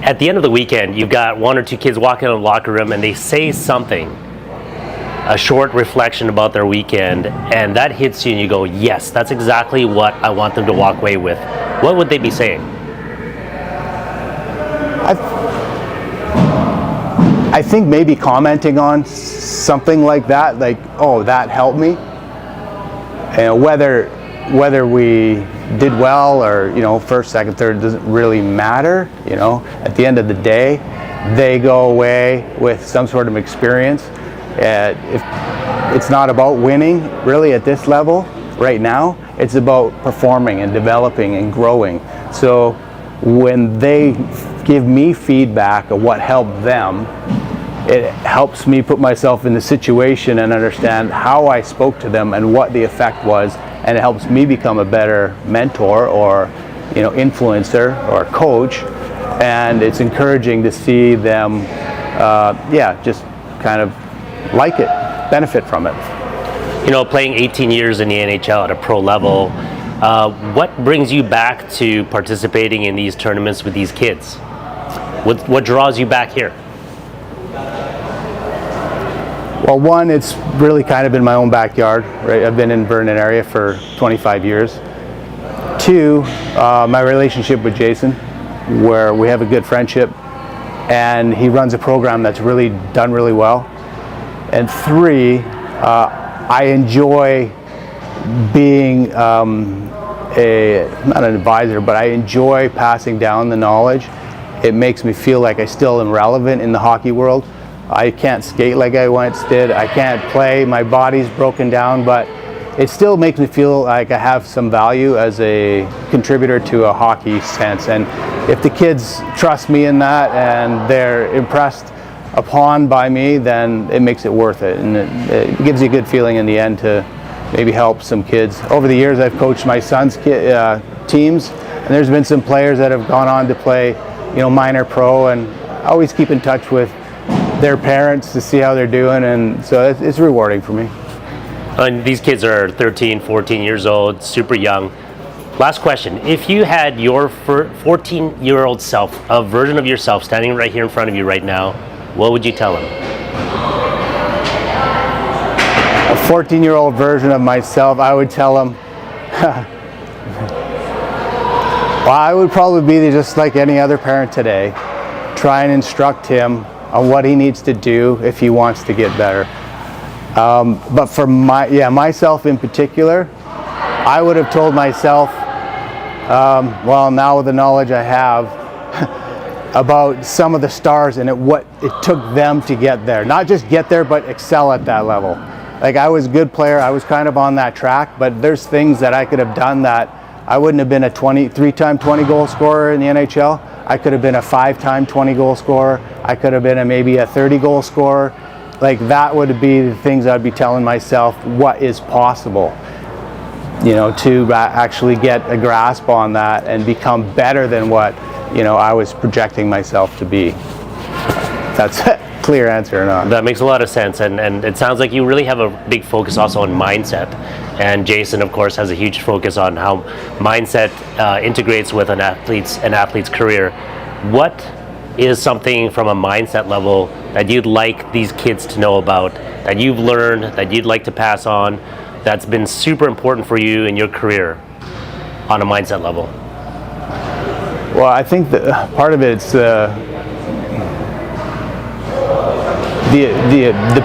at the end of the weekend, you've got 1 or 2 kids walking in the locker room and they say something, a short reflection about their weekend, and that hits you and you go, yes, that's exactly what I want them to walk away with. What would they be saying? I think maybe commenting on something like that, like, oh, that helped me. And whether we did well or, you know, first, second, third, doesn't really matter. You know, at the end of the day, they go away with some sort of experience. If it's not about winning really at this level right now, it's about performing and developing and growing. So when they give me feedback of what helped them, it helps me put myself in the situation and understand how I spoke to them and what the effect was, and it helps me become a better mentor or, you know, influencer or coach. And it's encouraging to see them, just kind of like it, benefit from it. You know, playing 18 years in the NHL at a pro level, what brings you back to participating in these tournaments with these kids? What draws you back here? Well, one, it's really kind of in my own backyard, right? I've been in Vernon area for 25 years. Two, my relationship with Jason, where we have a good friendship, and he runs a program that's really done really well. And three, I enjoy being not an advisor, but I enjoy passing down the knowledge. It makes me feel like I still am relevant in the hockey world. I can't skate like I once did. I can't play. My body's broken down, but it still makes me feel like I have some value as a contributor to a hockey sense. And if the kids trust me in that and they're impressed upon by me, then it makes it worth it. And it gives you a good feeling in the end to maybe help some kids. Over the years, I've coached my son's teams, and there's been some players that have gone on to play, you know, minor pro, and I always keep in touch with their parents to see how they're doing, and so it's rewarding for me. And these kids are 13, 14 years old, super young. Last question. If you had your 14-year-old self, a version of yourself standing right here in front of you right now, what would you tell him? A 14-year-old version of myself, I would tell him, well, I would probably be just like any other parent today. Try and instruct him on what he needs to do if he wants to get better. But for myself in particular, I would have told myself, well, now with the knowledge I have, about some of the stars and what it took them to get there. Not just get there, but excel at that level. Like, I was a good player, I was kind of on that track, but there's things that I could have done that I wouldn't have been a 3-time 20 goal scorer in the NHL. I could have been a 5-time 20 goal scorer. I could have been maybe a 30 goal scorer. Like, that would be the things I'd be telling myself what is possible, you know, to actually get a grasp on that and become better than what, you know, I was projecting myself to be. That's a clear answer or not? That makes a lot of sense, and it sounds like you really have a big focus also on mindset. And Jason, of course, has a huge focus on how mindset integrates with an athlete's career. What is something from a mindset level that you'd like these kids to know about, that you've learned, that you'd like to pass on, that's been super important for you in your career on a mindset level? Well, I think that part of it's the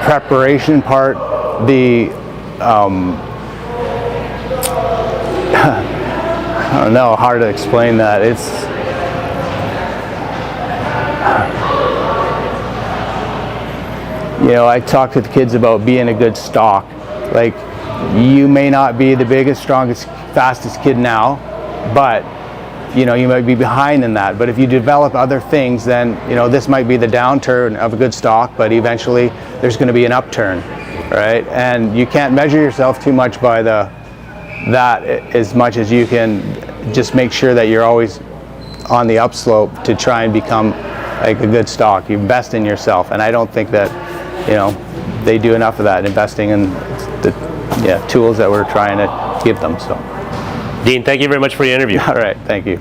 preparation part, I don't know, hard to explain that. It's you know, I talk to the kids about being a good stock. Like, you may not be the biggest, strongest, fastest kid now, but you know, you might be behind in that. But if you develop other things, then, you know, this might be the downturn of a good stock, but eventually there's going to be an upturn, right? And you can't measure yourself too much by that as much as you can just make sure that you're always on the upslope to try and become like a good stock. You invest in yourself, and I don't think that, you know, they do enough of that, investing in the tools that we're trying to give them. So, Dean, thank you very much for your interview. all right, thank you.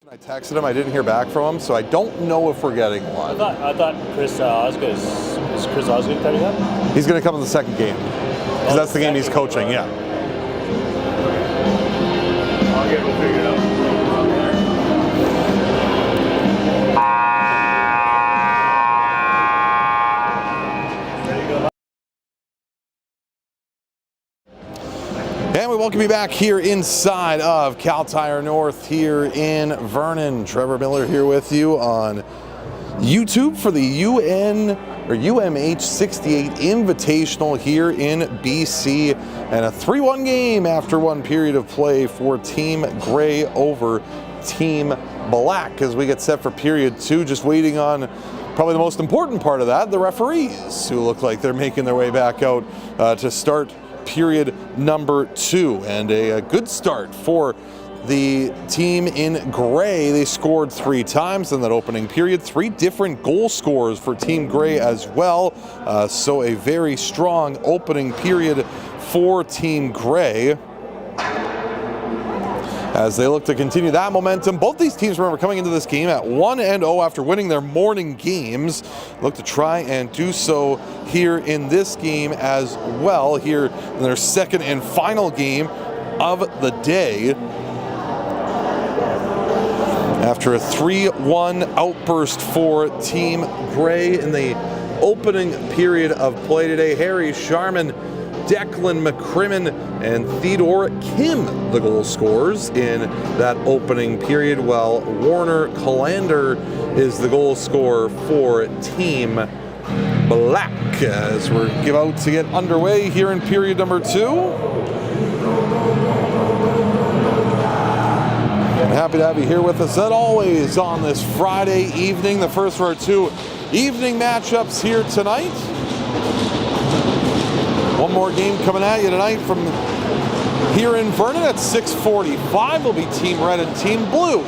I texted him. I didn't hear back from him, so I don't know if we're getting one. I thought Chris Osgood is Chris Osgood coming up? He's going to come in the second game because that's the game he's coaching. Yeah. I'll get it figured out. And we welcome you back here inside of Cal Tire North here in Vernon. Trevor Miller here with you on YouTube for the UMH-68 Invitational here in BC, and a 3-1 game after one period of play for Team Gray over Team Black as we get set for period 2, just waiting on probably the most important part of that, the referees, who look like they're making their way back out to start period number 2. And a good start for the team in gray. They scored 3 times in that opening period, 3 different goal scorers for Team Gray as well. So a very strong opening period for Team Gray as they look to continue that momentum. Both these teams, remember, coming into this game at 1-0 after winning their morning games, look to try and do so here in this game as well, here in their second and final game of the day. After a 3-1 outburst for Team Gray in the opening period of play today, Harry Sharman, Declan McCrimmon, and Theodore Kim, the goal scorers in that opening period, while Warner Colander is the goal scorer for Team Black as we're about to get underway here in period number 2. And happy to have you here with us as always on this Friday evening, the first of our 2 evening matchups here tonight. One more game coming at you tonight from here in Vernon at 6:45 will be Team Red and Team Blue.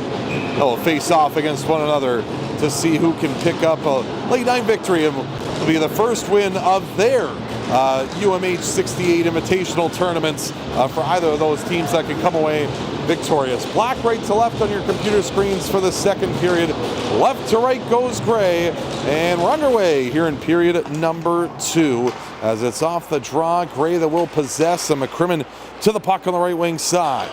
They'll face off against one another to see who can pick up a late night victory and will be the first win of their UMH-68 Invitational tournaments for either of those teams that can come away victorious. Black right to left on your computer screens for the second period. Left to right goes Gray, and we're underway here in period number 2 as it's off the draw. Gray that will possess, and McCrimmon to the puck on the right wing side.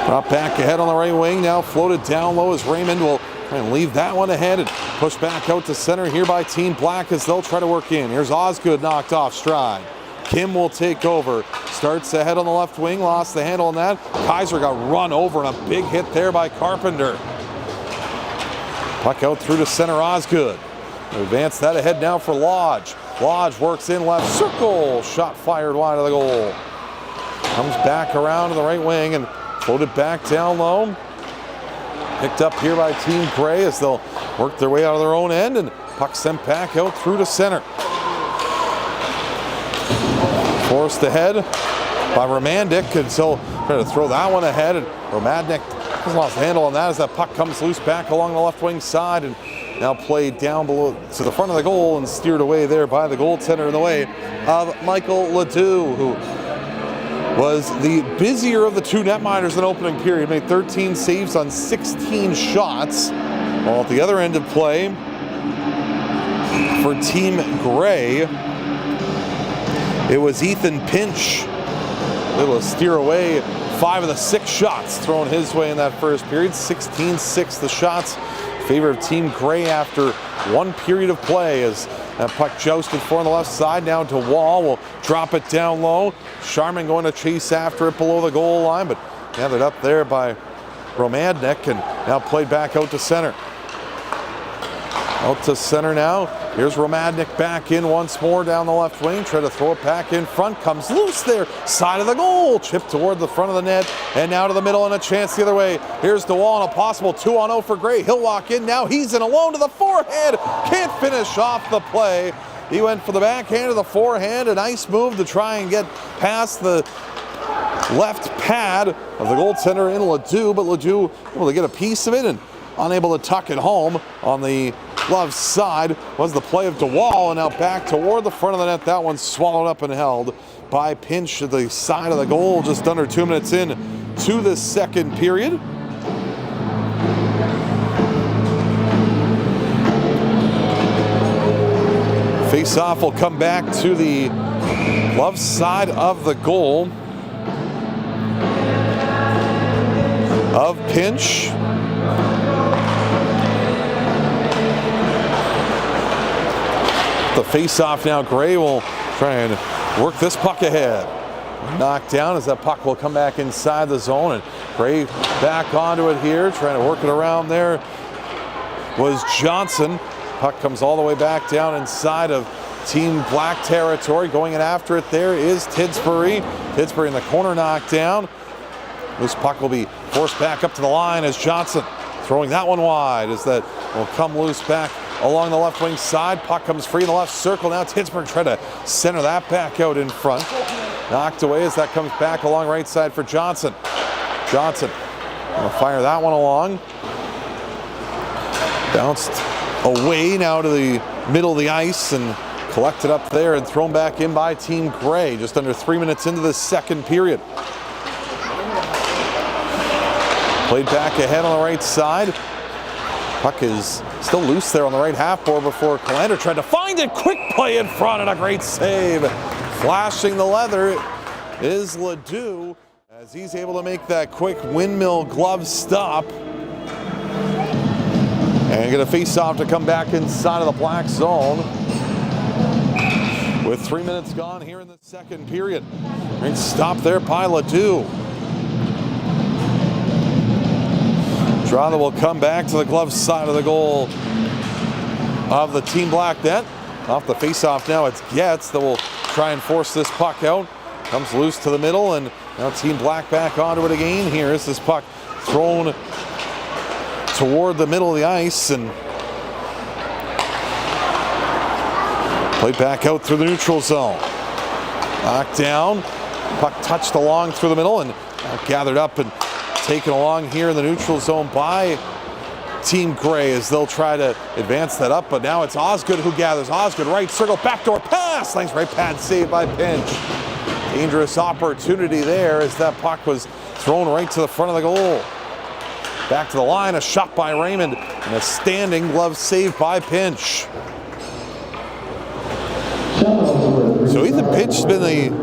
Drop back ahead on the right wing, now floated down low as Raymond will try and leave that one ahead and push back out to center here by Team Black as they'll try to work in. Here's Osgood knocked off stride. Kim will take over, starts ahead on the left wing, lost the handle on that. Kaiser got run over and a big hit there by Carpenter. Puck out through to center, Osgood. Advance that ahead now for Lodge. Lodge works in left circle, shot fired wide of the goal. Comes back around to the right wing and floated back down low. Picked up here by Team Gray as they'll work their way out of their own end, and puck sent back out through to center. Forced ahead by Romandic until trying to throw that one ahead, and Romandic has lost the handle on that as that puck comes loose back along the left wing side and now played down below to the front of the goal and steered away there by the goaltender in the way of Michael Ledoux, who was the busier of the 2 netminders in the opening period, made 13 saves on 16 shots. While at the other end of play for Team Gray, it was Ethan Pinch able to steer away 5 of the 6 shots thrown his way in that first period. 16-6 the shots in favor of Team Gray after one period of play as that puck jousted for on the left side. Now to Wall, will drop it down low. Sharman going to chase after it below the goal line, but gathered up there by Romandic and now played back out to center. Out to center now. Here's Romandic back in once more down the left wing. Try to throw it back in front. Comes loose there. Side of the goal. Chipped toward the front of the net. And now to the middle and a chance the other way. Here's DeWall and a possible 2-on-0 for Gray. He'll walk in now. He's in alone to the forehand. Can't finish off the play. He went for the backhand to the forehand. A nice move to try and get past the left pad of the goaltender in Ledoux. But Ledoux able to get a piece of it and unable to tuck it home. On the glove side was the play of DeWall, and now back toward the front of the net. That one swallowed up and held by Pinch at the side of the goal just under 2 minutes in to the second period. Face-off will come back to the left side of the goal of Pinch. The face-off now, Gray will try and work this puck ahead. Knocked down as that puck will come back inside the zone, and Gray back onto it here, trying to work it around there was Johnson. Puck comes all the way back down inside of Team Black territory. Going in after it there is Tidsbury. Tidsbury in the corner, knocked down. This puck will be forced back up to the line as Johnson throwing that one wide, as that will come loose back along the left wing side. Puck comes free in the left circle. Now Tidsbury trying to center that back out in front. Knocked away as that comes back along right side for Johnson. Johnson will fire that one along. Bounced away now to the middle of the ice and collected up there and thrown back in by Team Gray just under 3 minutes into the second period. Played back ahead on the right side. Puck is still loose there on the right half board before Calandra tried to find it. Quick play in front and a great save. Flashing the leather is Ledoux as he's able to make that quick windmill glove stop. And get a face-off to come back inside of the black zone. With 3 minutes gone here in the second period. Great stop there by Ledoux. Drada will come back to the glove side of the goal of the Team Black net. Off the face-off now, it's Getz that will try and force this puck out. Comes loose to the middle, and now Team Black back onto it again. Here is this puck thrown toward the middle of the ice and played back out through the neutral zone. Knocked down, puck touched along through the middle and gathered up and taken along here in the neutral zone by Team Gray as they'll try to advance that up, but now it's Osgood who gathers. Osgood right circle, backdoor pass, nice right pad save by Pinch. Dangerous opportunity there as that puck was thrown right to the front of the goal. Back to the line, a shot by Raymond, and a standing glove save by Pinch. So Ethan Pinch has been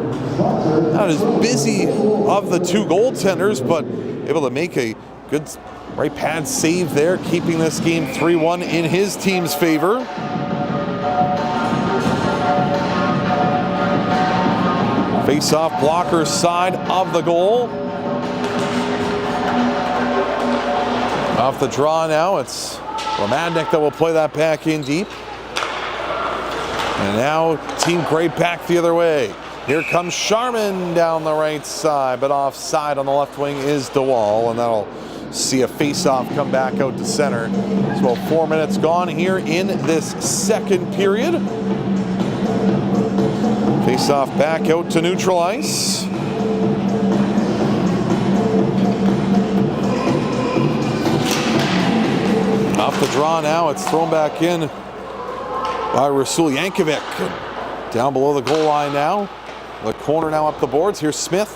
not as busy of the two goaltenders, but able to make a good right pad save there, keeping this game 3-1 in his team's favor. Face-off blocker side of the goal. Off the draw now, it's Romadnik that will play that back in deep. And now Team Gray back the other way. Here comes Sharman down the right side, but offside on the left wing is DeWall, and that'll see a face-off come back out to center. So 4 minutes gone here in this second period. Face-off back out to neutral ice. Off the draw now, it's thrown back in by Rasul Yankovic. Down below the goal line now. The corner now up the boards. Here's Smith.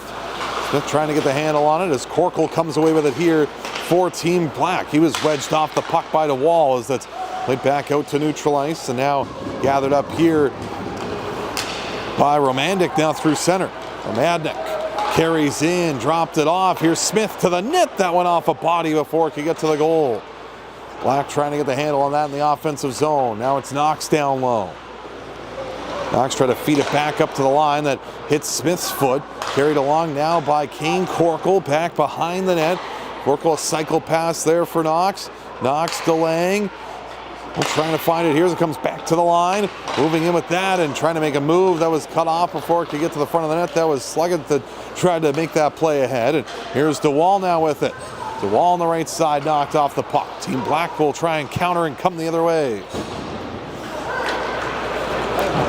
Smith trying to get the handle on it as Corkle comes away with it here for Team Black. He was wedged off the puck by the wall as that's played back out to neutral ice and now gathered up here by Romandic now through center. Romandic carries in, dropped it off. Here's Smith to the net. That went off a body before it could get to the goal. Black trying to get the handle on that in the offensive zone. Now it's Knox down low. Knox trying to feed it back up to the line that hits Smith's foot. Carried along now by Kane Corkle back behind the net. Corkle a cycle pass there for Knox. Knox delaying. Trying to find it here as it comes back to the line. Moving in with that and trying to make a move that was cut off before it could get to the front of the net. That was Sluggett that tried to make that play ahead. And here's DeWall now with it. DeWall on the right side knocked off the puck. Team Black will try and counter and come the other way.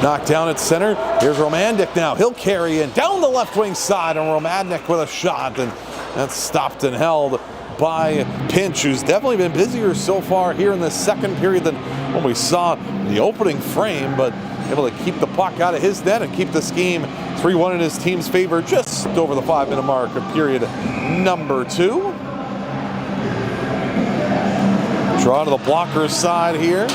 Knocked down at center. Here's Romandic now. He'll carry in down the left wing side, and Romandic with a shot, and that's stopped and held by Pinch, who's definitely been busier so far here in the second period than when we saw the opening frame, but able to keep the puck out of his net and keep this game 3-1 in his team's favor just over the 5-minute mark of period number 2. Draw to the blocker's side here.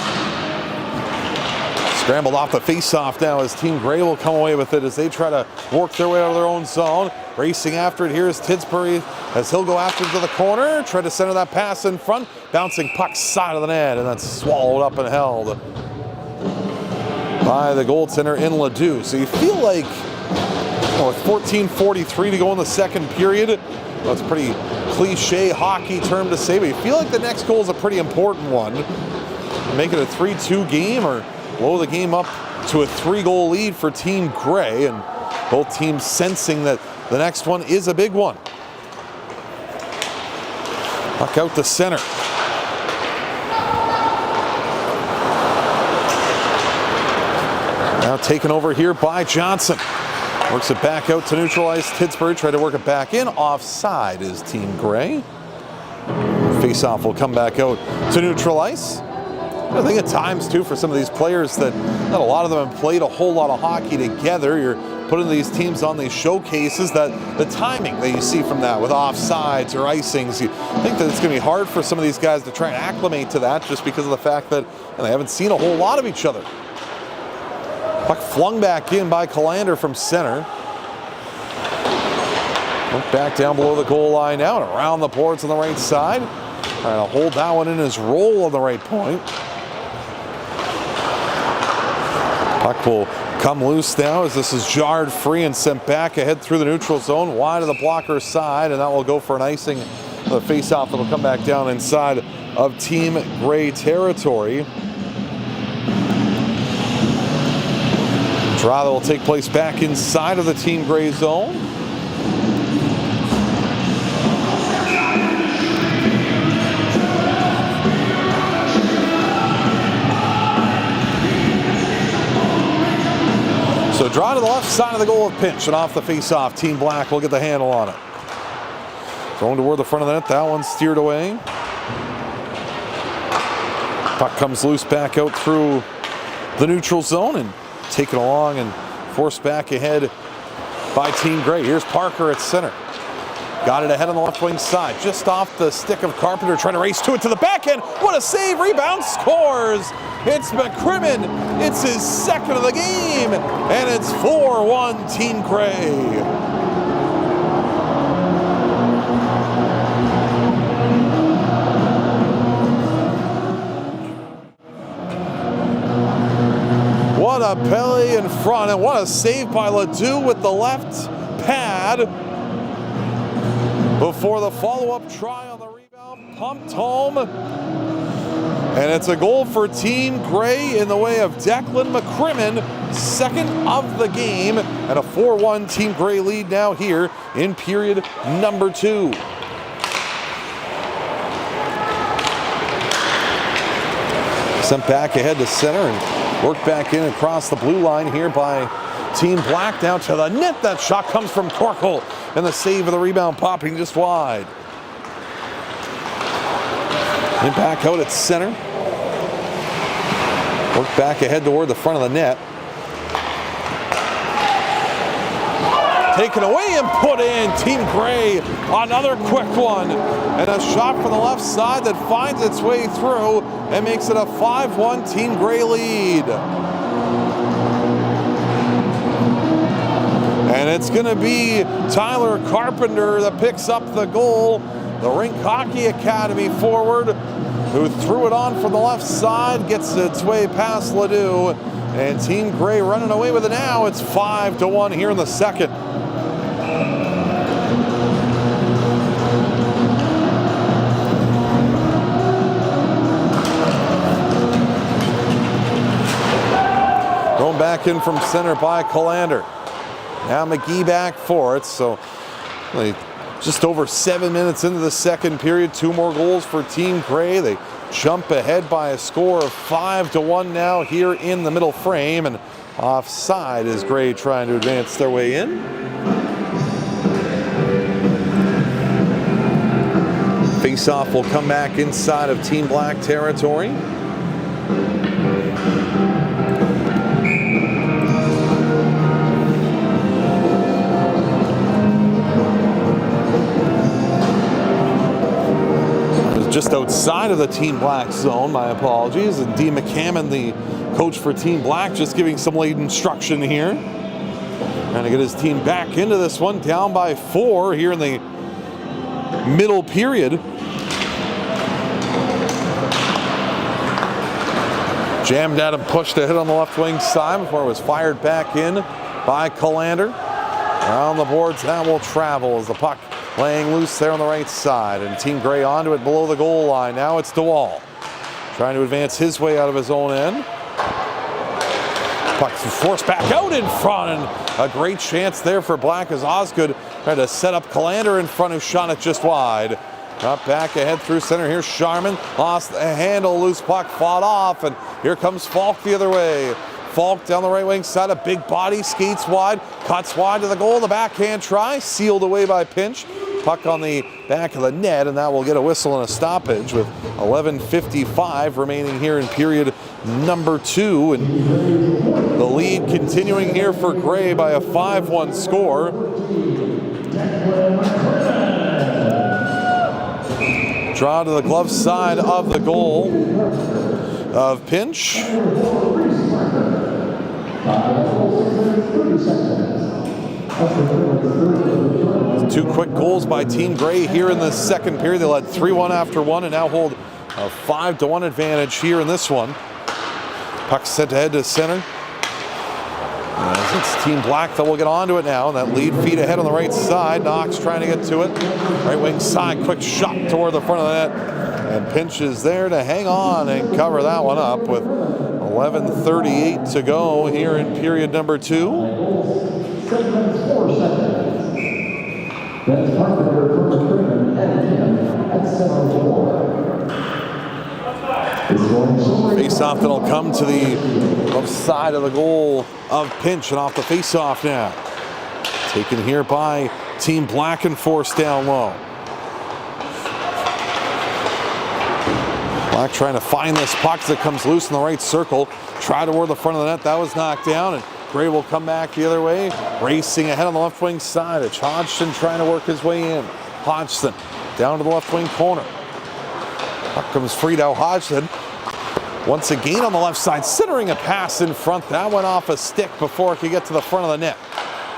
Scrambled off the face-off now as Team Grey will come away with it as they try to work their way out of their own zone. Racing after it here is Tidsbury as he'll go after it to the corner. Try to center that pass in front. Bouncing puck side of the net and that's swallowed up and held by the goaltender in Ledoux. So you feel like, with 14:43 to go in the second period, that's a pretty cliche hockey term to say, but you feel like the next goal is a pretty important one. Make it a 3-2 game or blow the game up to a 3-goal lead for Team Grey, and both teams sensing that the next one is a big one. Puck out to center. Now taken over here by Johnson. Works it back out to neutral ice. Tidsbury tried to work it back in. Offside is Team Grey. Face-off will come back out to neutral ice. I think at times, too, for some of these players that not a lot of them have played a whole lot of hockey together. You're putting these teams on these showcases, that the timing that you see from that with offsides or icings, you think that it's going to be hard for some of these guys to try and acclimate to that just because of the fact that they haven't seen a whole lot of each other. Puck flung back in by Callander from center. Look back down below the goal line now and around the boards on the right side. Trying to hold that one in his roll on the right point. Puck will come loose now as this is jarred free and sent back ahead through the neutral zone, wide of the blocker's side, and that will go for an icing. The face-off that'll come back down inside of Team Grey territory. Draw that will take place back inside of the Team Grey zone. So draw to the left side of the goal of pinch, and off the face-off, Team Black will get the handle on it. Going toward the front of the net, that one's steered away. Puck comes loose back out through the neutral zone and taken along and forced back ahead by Team Grey. Here's Parker at center. Got it ahead on the left wing side, just off the stick of Carpenter, trying to race to it to the backhand. What a save, rebound, scores! It's McCrimmon, it's his second of the game, and it's 4-1 Team Grey. What a belly in front, and what a save by Ledoux with the left pad before the follow-up try on the rebound, pumped home. And it's a goal for Team Grey in the way of Declan McCrimmon, second of the game, and a 4-1 Team Grey lead now here in period number 2. Sent back ahead to center and worked back in across the blue line here by Team Black, down to the net. That shot comes from Corkle, and the save of the rebound popping just wide. And back out at center. Work back ahead toward the front of the net. Taken away and put in. Team Grey, another quick one. And a shot from the left side that finds its way through and makes it a 5-1 Team Grey lead. And it's going to be Tyler Carpenter that picks up the goal. The Rink Hockey Academy forward who threw it on from the left side, gets its way past Ledoux, and Team Grey running away with it now. It's 5-1 here in the second. Going back in from center by Callander. Now McGee back for it, so just over 7 minutes into the second period, 2 more goals for Team Grey. They jump ahead by a score of 5-1 now here in the middle frame, and offside is Grey trying to advance their way in. Face-off will come back inside of Team Black territory. just outside of the Team Black zone. My apologies. And Dee McCammon, the coach for Team Black, just giving some late instruction here. Trying to get his team back into this one, down by 4 here in the middle period. Jammed out and pushed ahead on the left wing side before it was fired back in by Callander. Around the boards now will travel as the puck laying loose there on the right side. And Team Grey onto it below the goal line. Now it's DeWall trying to advance his way out of his own end. Puck forced back out in front, and a great chance there for Black as Osgood tried to set up Callander in front, who shot it just wide. Up back ahead through center. Here's Sharman. Lost the handle. Loose puck fought off. And here comes Falk the other way. Falk down the right wing side. A big body. Skates wide. Cuts wide to the goal. The backhand try. Sealed away by Pinch. Puck on the back of the net. And that will get a whistle and a stoppage with 11:55 remaining here in period number 2. And the lead continuing here for Grey by a 5-1 score. Draw to the glove side of the goal of Pinch. 2 quick goals by Team Grey here in the second period. They led 3-1 after 1 and now hold a 5-1 advantage here in this one. Puck sent ahead to center. As it's Team Black that will get onto it now. That lead feed ahead on the right side. Knox trying to get to it. Right wing side, quick shot toward the front of the net. And Pinch is there to hang on and cover that one up with 11:38 to go here in period number 2. Face-off that'll come to the left side of the goal of Pinch, and off the face-off now. Taken here by Team Black and forced down low. Black trying to find this puck that comes loose in the right circle. Try toward the front of the net. That was knocked down, and Grey will come back the other way. Racing ahead on the left wing side. It's Hodgson trying to work his way in. Hodgson down to the left wing corner. Puck comes free now. Hodgson once again on the left side, centering a pass in front. That went off a stick before it could get to the front of the net.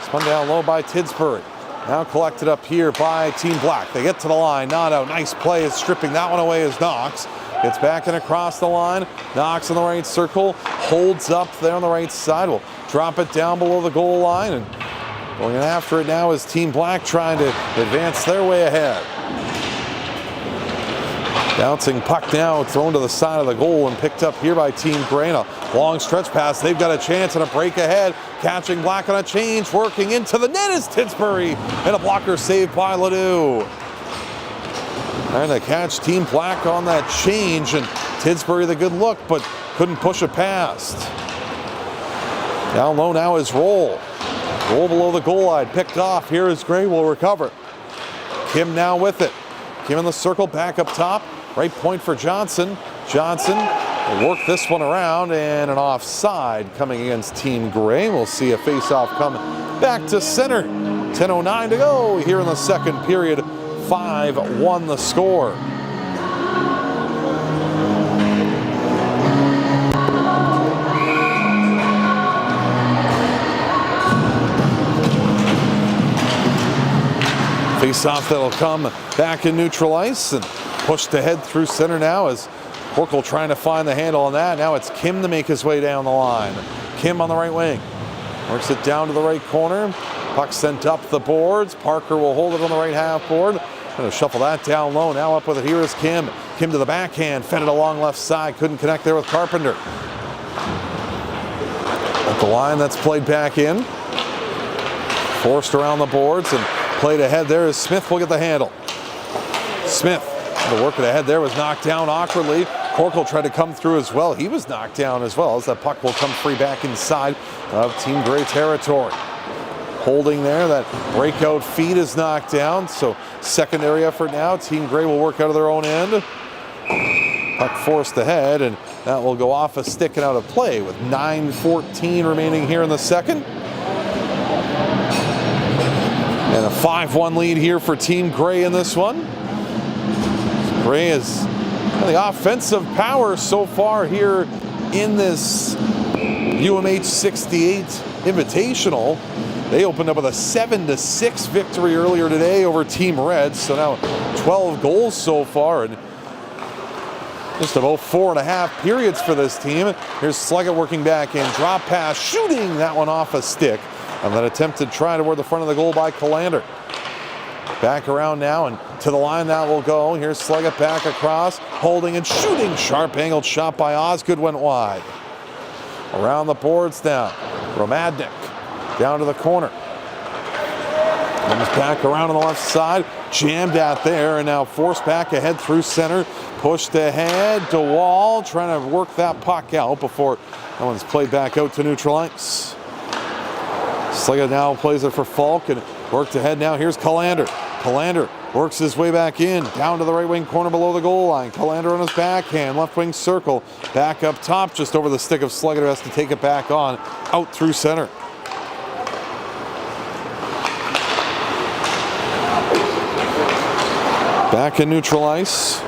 Spun down low by Tidsbury. Now collected up here by Team Black. They get to the line. Not out. Nice play is stripping that one away as Knox gets back and across the line. Knox in the right circle. Holds up there on the right side. Will drop it down below the goal line. And going after it now is Team Black trying to advance their way ahead. Bouncing puck now, thrown to the side of the goal and picked up here by Team Grey. A long stretch pass. They've got a chance and a break ahead. Catching Black on a change. Working into the net is Tidsbury. And a blocker saved by Ledoux. Trying to catch Team Black on that change. And Tidsbury the good look, but couldn't push it past. Down low now is Roll. Roll below the goal line. Picked off. Here is Grey. Will recover. Kim now with it. Kim in the circle. Back up top. Right point for Johnson. Johnson will work this one around, and an offside coming against Team Grey. We'll see a face-off come back to center. 10:09 to go here in the second period. 5-1 the score. Face-off that'll come back in neutral ice and pushed ahead through center now as Corkle trying to find the handle on that. Now it's Kim to make his way down the line. Kim on the right wing. Works it down to the right corner. Puck sent up the boards. Parker will hold it on the right half board. Going to shuffle that down low. Now up with it. Here is Kim. Kim to the backhand. Fed it along left side. Couldn't connect there with Carpenter. At the line, that's played back in. Forced around the boards and played ahead there as Smith will get the handle. Smith, the work it ahead there was knocked down awkwardly. Corkle tried to come through as well. He was knocked down as well as that puck will come free back inside of Team Grey territory. Holding there, that breakout feed is knocked down. So secondary effort now. Team Grey will work out of their own end. Puck forced ahead, and that will go off a stick and out of play with 9:14 remaining here in the second. And a 5-1 lead here for Team Grey in this one. Gray is the offensive power so far here in this UMH-68 Invitational. They opened up with a 7-6 victory earlier today over Team Red, so now 12 goals so far, and just about 4.5 periods for this team. Here's Sleggett working back in, drop pass, shooting that one off a stick, and then attempted try toward the front of the goal by Callander. Back around now, and to the line that will go. Here's Sleggett back across, holding and shooting. Sharp angled shot by Osgood went wide. Around the boards now. Romadnik down to the corner. Comes back around on the left side. Jammed at there, and now forced back ahead through center. Pushed ahead. DeWall trying to work that puck out before that one's played back out to neutral ice. Sleggett now plays it for Falk and worked ahead now. Here's Callander. Callander works his way back in, down to the right wing corner below the goal line. Callander on his backhand, left wing circle, back up top, just over the stick of Sleggett, who has to take it back on, out through center. Back in neutral ice.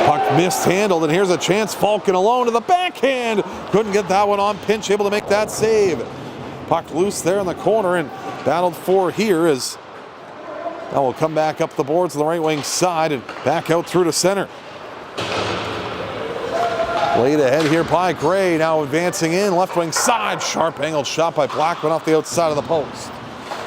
Puck mishandled, and here's a chance. Falcon alone to the backhand. Couldn't get that one on pinch, able to make that save. Puck loose there in the corner and battled for here as that will come back up the boards on the right wing side and back out through to center. Laid ahead here by Gray, now advancing in, left wing side. Sharp angled shot by Blackman off the outside of the post.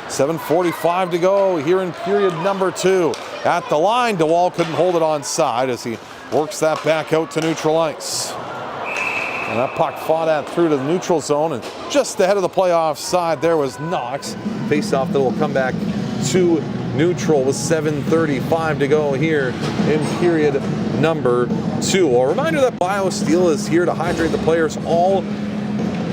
7:45 to go here in period number 2. At the line, DeWall couldn't hold it on side as he works that back out to neutral ice. And that puck fought at through to the neutral zone, and just ahead of the playoff side there was Knox. Face-off that will come back to neutral with 7:35 to go here in period number 2. A reminder that BioSteel is here to hydrate the players all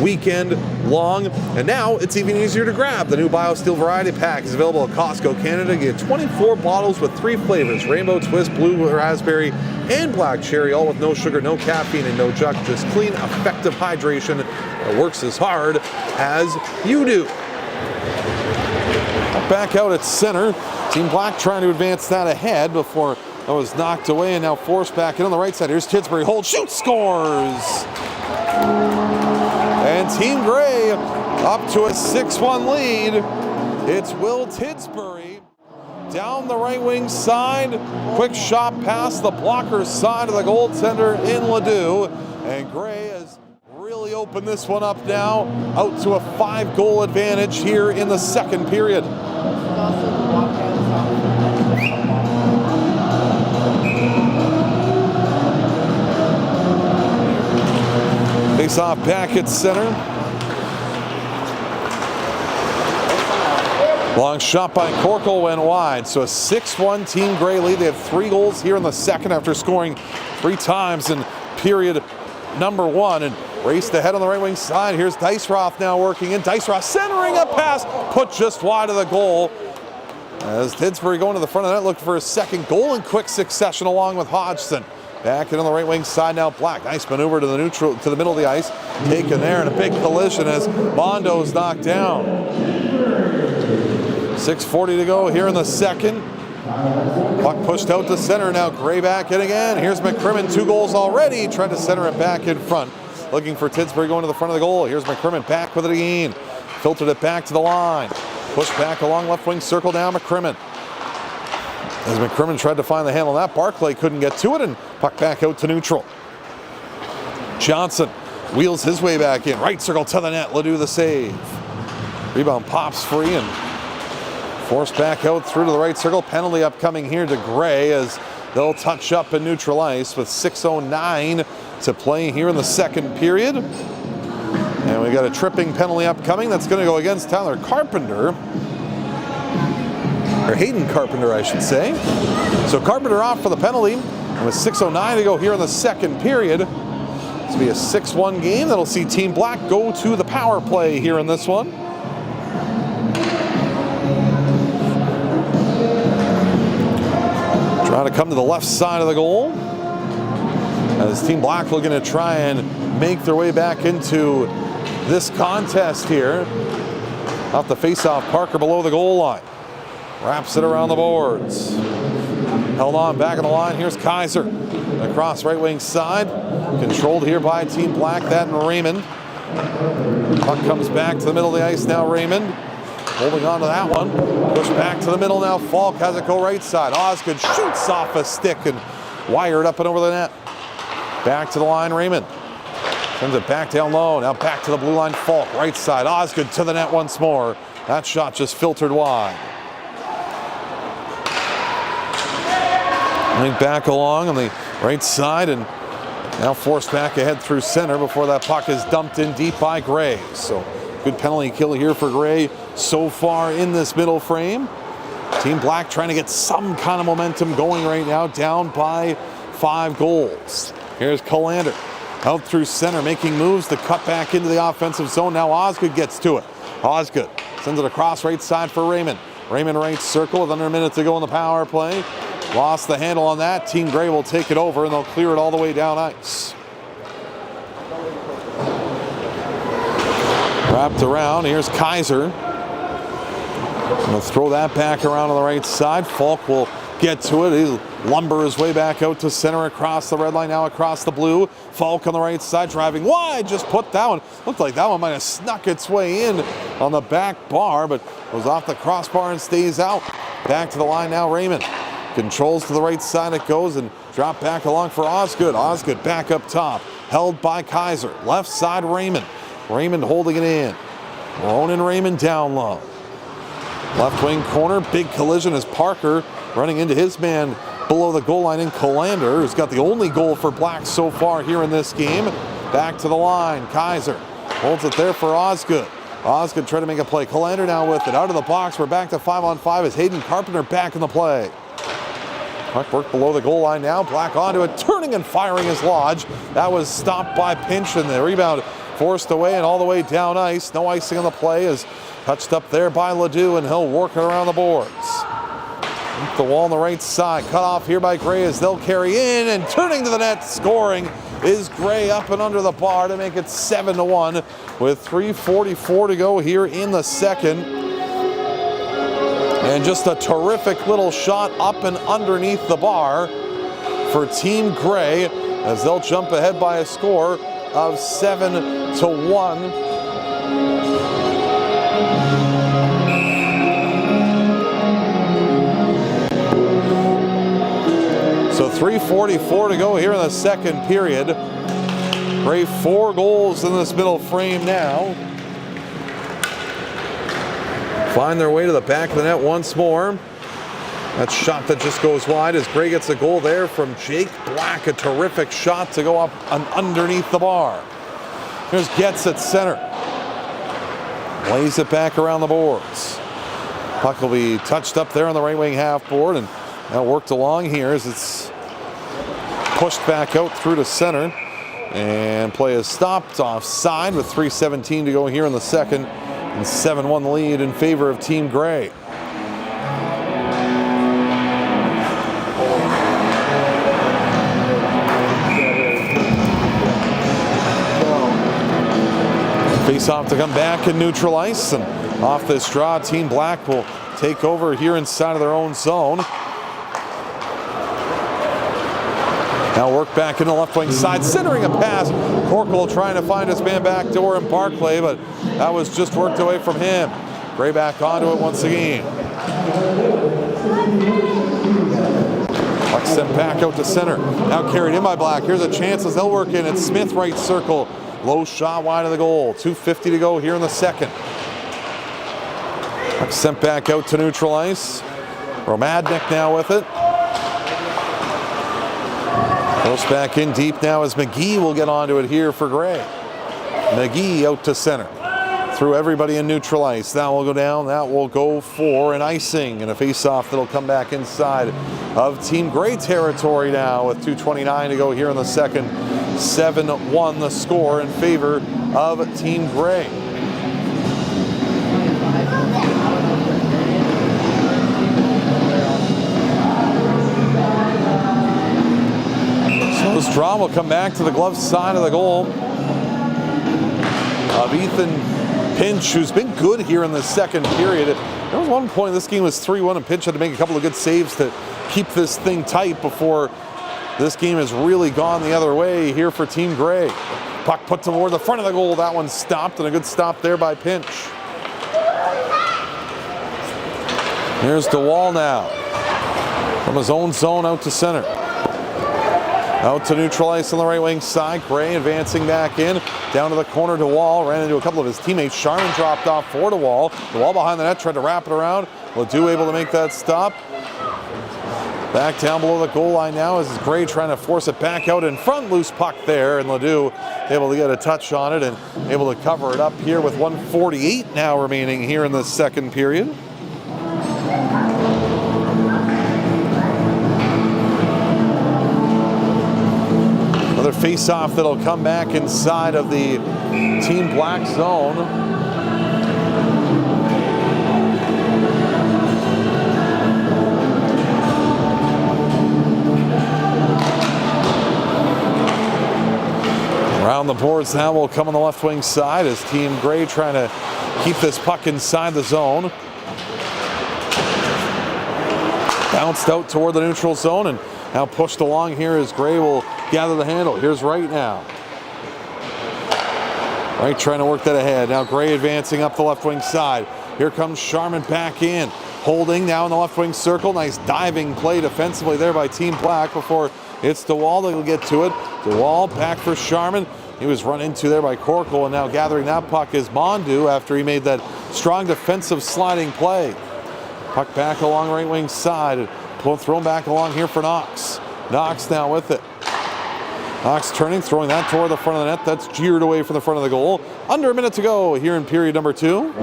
weekend long, and now it's even easier to grab. The new BioSteel Variety Pack is available at Costco Canada. Get 24 bottles with 3 flavors: rainbow, twist, blue raspberry, and black cherry, all with no sugar, no caffeine, and no junk. Just clean, effective hydration that works as hard as you do. Back out at center. Team Black trying to advance that ahead before that was knocked away, and now forced back in on the right side. Here's Tidsbury, hold, shoots, scores! And Team Gray up to a 6-1 lead. It's Will Tidsbury down the right wing side. Quick shot past the blocker side of the goaltender in Ledoux. And Gray has really opened this one up now, out to a 5-goal advantage here in the second period. Face off back at center. Long shot by Corkle went wide. So a 6-1 Team Gray lead. They have 3 goals here in the second after scoring 3 times in period number 1. And raced ahead on the right wing side. Here's Diceroth now working in. Diceroth centering a pass, put just wide of the goal. As Tidsbury going to the front of the net, looking for a second goal in quick succession along with Hodgson. Back in on the right wing side now, Black. Nice maneuver to the neutral, to the middle of the ice. Taken there, and a big collision as Mondo's knocked down. 6:40 to go here in the second. Puck pushed out to center now. Gray back in again. Here's McCrimmon, 2 goals already. Tried to center it back in front. Looking for Tidsbury going to the front of the goal. Here's McCrimmon back with it again. Filtered it back to the line. Pushed back along left wing circle down McCrimmon. As McCrimmon tried to find the handle on that, Barclay couldn't get to it, and puck back out to neutral. Johnson wheels his way back in. Right circle to the net. Ledoux the save. Rebound pops free and forced back out through to the right circle. Penalty upcoming here to Gray as they'll touch up in neutral ice with 6:09 to play here in the second period. And we got a tripping penalty upcoming that's going to go against Tyler Carpenter. Or Hayden Carpenter, I should say. So Carpenter off for the penalty. And with 6:09 to go here in the second period. This will be a 6-1 game that'll see Team Black go to the power play here in this one. Trying to come to the left side of the goal. As Team Black looking to try and make their way back into this contest here. Off the face-off, Parker below the goal line. Wraps it around the boards. Held on back of the line. Here's Kaiser. Across right wing side. Controlled here by Team Black. That and Raymond. Puck comes back to the middle of the ice now. Raymond holding on to that one. Push back to the middle now. Falk has it go right side. Osgood shoots off a stick and wired up and over the net. Back to the line. Raymond sends it back down low. Now back to the blue line. Falk right side. Osgood to the net once more. That shot just filtered wide. Link back along on the right side and now forced back ahead through center before that puck is dumped in deep by Gray. So good penalty kill here for Gray so far in this middle frame. Team Black trying to get some kind of momentum going right now, down by 5 goals. Here's Kalander out through center making moves to cut back into the offensive zone. Now Osgood gets to it. Osgood sends it across right side for Raymond. Raymond right circle with under a minute to go in the power play. Lost the handle on that. Team Gray will take it over and they'll clear it all the way down ice. Wrapped around. Here's Kaiser. Gonna throw that back around on the right side. Falk will get to it. He'll lumber his way back out to center across the red line, now across the blue. Falk on the right side driving wide. Just put that one. Looked like that one might have snuck its way in on the back bar, but goes off the crossbar and stays out. Back to the line now. Raymond controls to the right side. It goes and drop back along for Osgood. Osgood back up top. Held by Kaiser. Left side Raymond. Raymond holding it in. Ronan Raymond down low. Left wing corner. Big collision as Parker running into his man below the goal line in Kalander, who's got the only goal for Black so far here in this game. Back to the line. Kaiser holds it there for Osgood. Osgood trying to make a play. Kalander now with it. Out of the box. We're back to 5-on-5 as Hayden Carpenter back in the play. Puck work below the goal line now. Black onto it, turning and firing his lodge. That was stopped by Pinch, and the rebound forced away and all the way down ice. No icing on the play is touched up there by Ledoux, and he'll work it around the boards. The wall on the right side, cut off here by Gray as they'll carry in, and turning to the net, scoring is Gray up and under the bar to make it 7-1 with 3:44 to go here in the second. And just a terrific little shot up and underneath the bar for Team Gray as they'll jump ahead by a score of 7-1. So 3:44 to go here in the second period. Gray 4 goals in this middle frame now. Find their way to the back of the net once more. That shot that just goes wide as Gray gets a goal there from Jake Black. A terrific shot to go up and underneath the bar. Here's Getz at center. Lays it back around the boards. Puck will be touched up there on the right wing half board and now worked along here as it's pushed back out through to center. And play is stopped offside with 3:17 to go here in the second. And 7-1 the lead in favor of Team Gray. Face off to come back and neutral ice, and off this draw, Team Black will take over here inside of their own zone. Now work back in the left wing side, centering a pass. Corkle trying to find his man back door in Barclay, but that was just worked away from him. Gray back onto it once again. Puck sent back out to center. Now carried in by Black. Here's a chance as they'll work in. It's Smith right circle. Low shot wide of the goal. 2:50 to go here in the second. Puck sent back out to neutral ice. Romadnik now with it. Goes back in deep now as McGee will get onto it here for Gray. McGee out to center. Through everybody in neutral ice. That will go down. That will go for an icing and a face-off that'll come back inside of Team Gray territory now with 2:29 to go here in the second. 7-1 the score in favor of Team Gray. So this draw will come back to the glove side of the goal of Ethan Pinch, who's been good here in the second period. There was one point this game was 3-1 and Pinch had to make a couple of good saves to keep this thing tight before this game has really gone the other way here for Team Gray. Puck put toward the front of the goal. That one stopped, and a good stop there by Pinch. Here's DeWall now. From his own zone out to center. Out to neutral ice on the right wing side. Gray advancing back in. Down to the corner, DeWall. Ran into a couple of his teammates. Sharman dropped off for DeWall. DeWall behind the net, tried to wrap it around. Ledoux able to make that stop. Back down below the goal line now as Gray trying to force it back out in front. Loose puck there, and Ledoux able to get a touch on it and able to cover it up here with 1:48 now remaining here in the second period. Another face-off that'll come back inside of the Team Black zone. Around the boards now will come on the left wing side as Team Gray trying to keep this puck inside the zone. Bounced out toward the neutral zone and now pushed along here as Gray will gather the handle. Here's Wright now. Wright trying to work that ahead. Now Gray advancing up the left wing side. Here comes Sharman back in. Holding now in the left wing circle. Nice diving play defensively there by Team Black before it's DeWall that will get to it. DeWall back for Sharman. He was run into there by Corkle, and now gathering that puck is Mondu after he made that strong defensive sliding play. Puck back along right wing side. Thrown back along here for Knox. Knox now with it. Knox turning, throwing that toward the front of the net. That's jeered away from the front of the goal. Under a minute to go here in period number 2.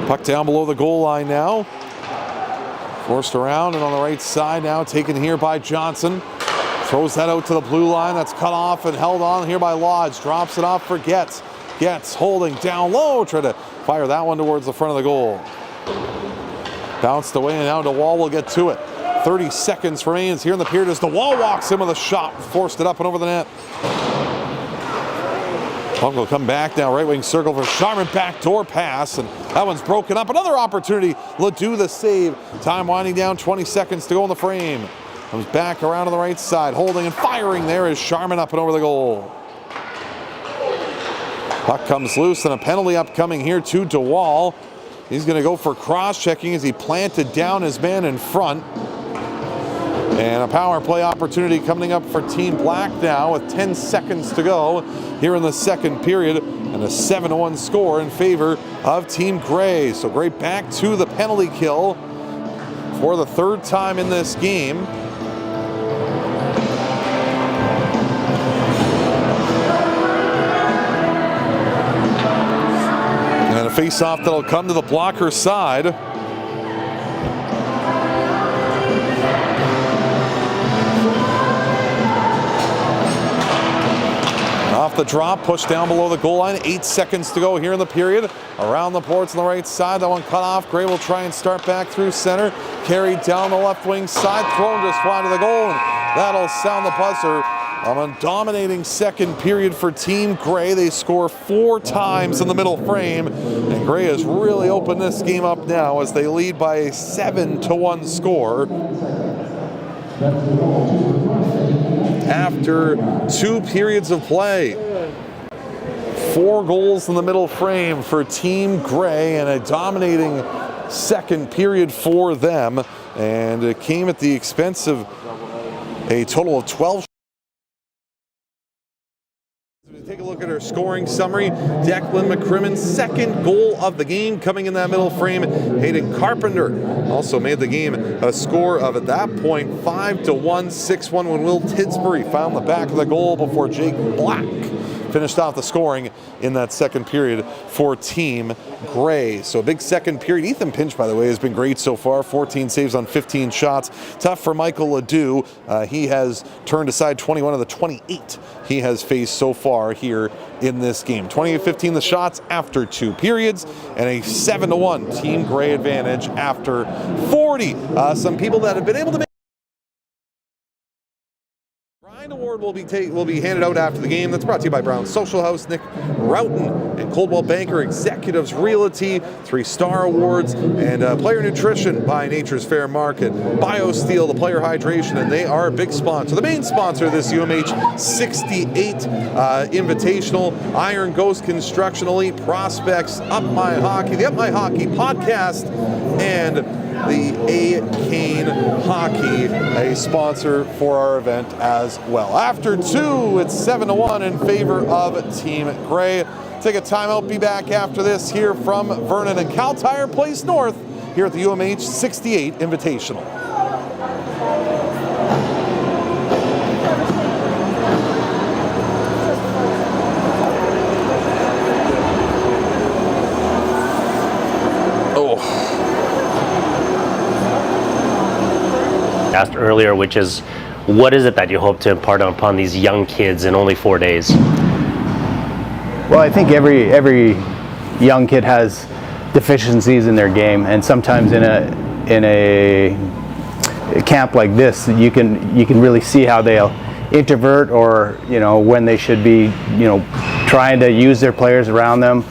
Puck down below the goal line now. Forced around and on the right side now, taken here by Johnson. Throws that out to the blue line. That's cut off and held on here by Lodge. Drops it off for Getz. Getz holding down low. Try to fire that one towards the front of the goal. Bounced away and now DeWall will get to it. 30 seconds remains here in the period as DeWall walks in with a shot. Forced it up and over the net. Puck will come back now, right wing circle for Sharman, backdoor pass, and that one's broken up. Another opportunity, Ledoux the save. Time winding down, 20 seconds to go in the frame. Comes back around on the right side, holding and firing there is Sharman up and over the goal. Puck comes loose and a penalty upcoming here to DeWall. He's going to go for cross-checking as he planted down his man in front. And a power play opportunity coming up for Team Black now with 10 seconds to go here in the second period, and a 7-1 score in favor of Team Gray. So Gray back to the penalty kill for the third time in this game. And a face-off that'll come to the blocker side. Off the drop, pushed down below the goal line. 8 seconds to go here in the period. Around the boards on the right side. That one cut off. Gray will try and start back through center. Carried down the left wing side. Thrown just wide of the goal. And that'll sound the buzzer. A dominating second period for Team Gray. They score 4 times in the middle frame. And Gray has really opened this game up now as they lead by a 7-1 score. After 2 periods of play. 4 goals in the middle frame for Team Gray and a dominating second period for them. And it came at the expense of a total of 12. Take a look at our scoring summary. Declan McCrimmon's second goal of the game coming in that middle frame. Hayden Carpenter also made the game a score of, at that point, 5-1, 6-1 when Will Tidsbury found the back of the goal before Jake Black finished off the scoring in that second period for Team Gray. So a big second period. Ethan Pinch, by the way, has been great so far. 14 saves on 15 shots. Tough for Michael Ledoux. He has turned aside 21 of the 28 he has faced so far here in this game. 28-15 the shots after 2 periods, and a 7-1 Team Gray advantage after 40. Some people that have been able to make Kind award will be handed out after the game. That's brought to you by Brown's Social House, Nick Roughton, and Coldwell Banker Executives Realty, 3-star awards, and Player Nutrition by Nature's Fair Market, BioSteel, the Player Hydration, and they are a big sponsor. The main sponsor of this UMH-68 Invitational, Iron Ghost Construction, Elite Prospects, Up My Hockey, the Up My Hockey podcast, and the A-Cane Hockey, a sponsor for our event as well. After 2, it's 7-1 in favor of Team Gray. Take a timeout, be back after this here from Vernon and Cal Tire Place North here at the UMH-68 Invitational. Asked earlier, which is, what is it that you hope to impart upon these young kids in only 4 days? Well, I think every young kid has deficiencies in their game, and sometimes in a camp like this, you can really see how they'll introvert, or when they should be trying to use their players around them.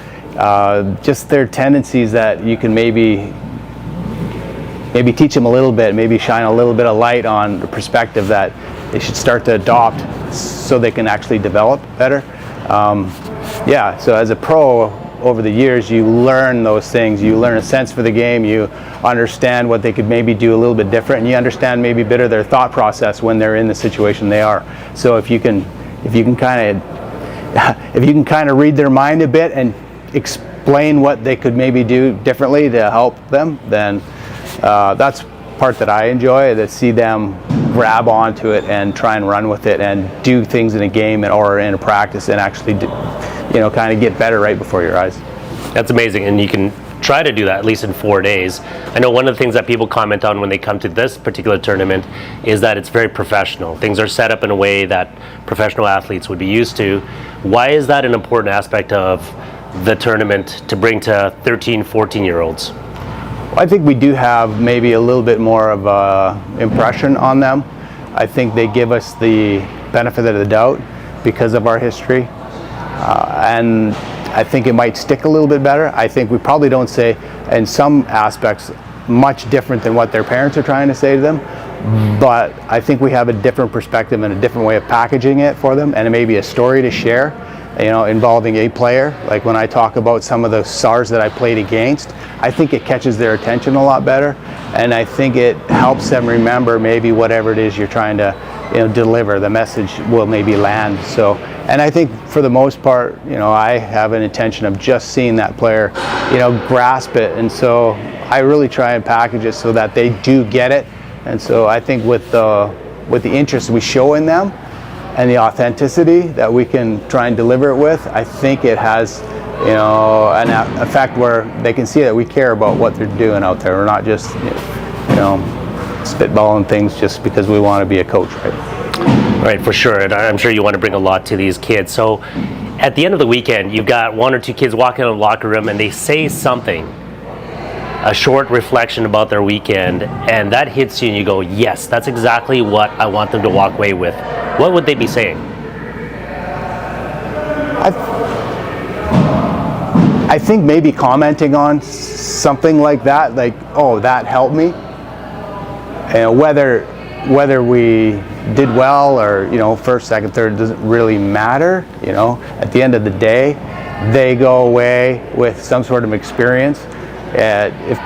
Just their tendencies that you can maybe teach them a little bit, maybe shine a little bit of light on the perspective that they should start to adopt so they can actually develop better. So as a pro, over the years, you learn those things. You learn a sense for the game. You understand what they could maybe do a little bit different, and you understand maybe better their thought process when they're in the situation they are. So if you can kind of read their mind a bit and explain what they could maybe do differently to help them, then that's part that I enjoy, to see them grab onto it and try and run with it and do things in a game or in a practice and actually kind of get better right before your eyes. That's amazing, and you can try to do that at least in 4 days. I know one of the things that people comment on when they come to this particular tournament is that it's very professional. Things are set up in a way that professional athletes would be used to. Why is that an important aspect of the tournament to bring to 13, 14-year-olds? I think we do have maybe a little bit more of an impression on them. I think they give us the benefit of the doubt because of our history. And I think it might stick a little bit better. I think we probably don't say, in some aspects, much different than what their parents are trying to say to them. But I think we have a different perspective and a different way of packaging it for them, and maybe a story to share, involving a player. Like when I talk about some of the stars that I played against, I think it catches their attention a lot better, and I think it helps them remember maybe whatever it is you're trying to deliver. The message will maybe land. So, and I think for the most part, I have an intention of just seeing that player, grasp it, and so I really try and package it so that they do get it. And so I think with the interest we show in them and the authenticity that we can try and deliver it with, I think it has an effect where they can see that we care about what they're doing out there. We're not just spitballing things just because we want to be a coach, right? Right, for sure, and I'm sure you want to bring a lot to these kids. So at the end of the weekend, you've got 1 or 2 kids walking in the locker room and they say something, a short reflection about their weekend, and that hits you and you go, yes, that's exactly what I want them to walk away with. What would they be saying? I think maybe commenting on something like that, like, oh, that helped me. Whether we did well or first, second, third, doesn't really matter. At the end of the day, they go away with some sort of experience. If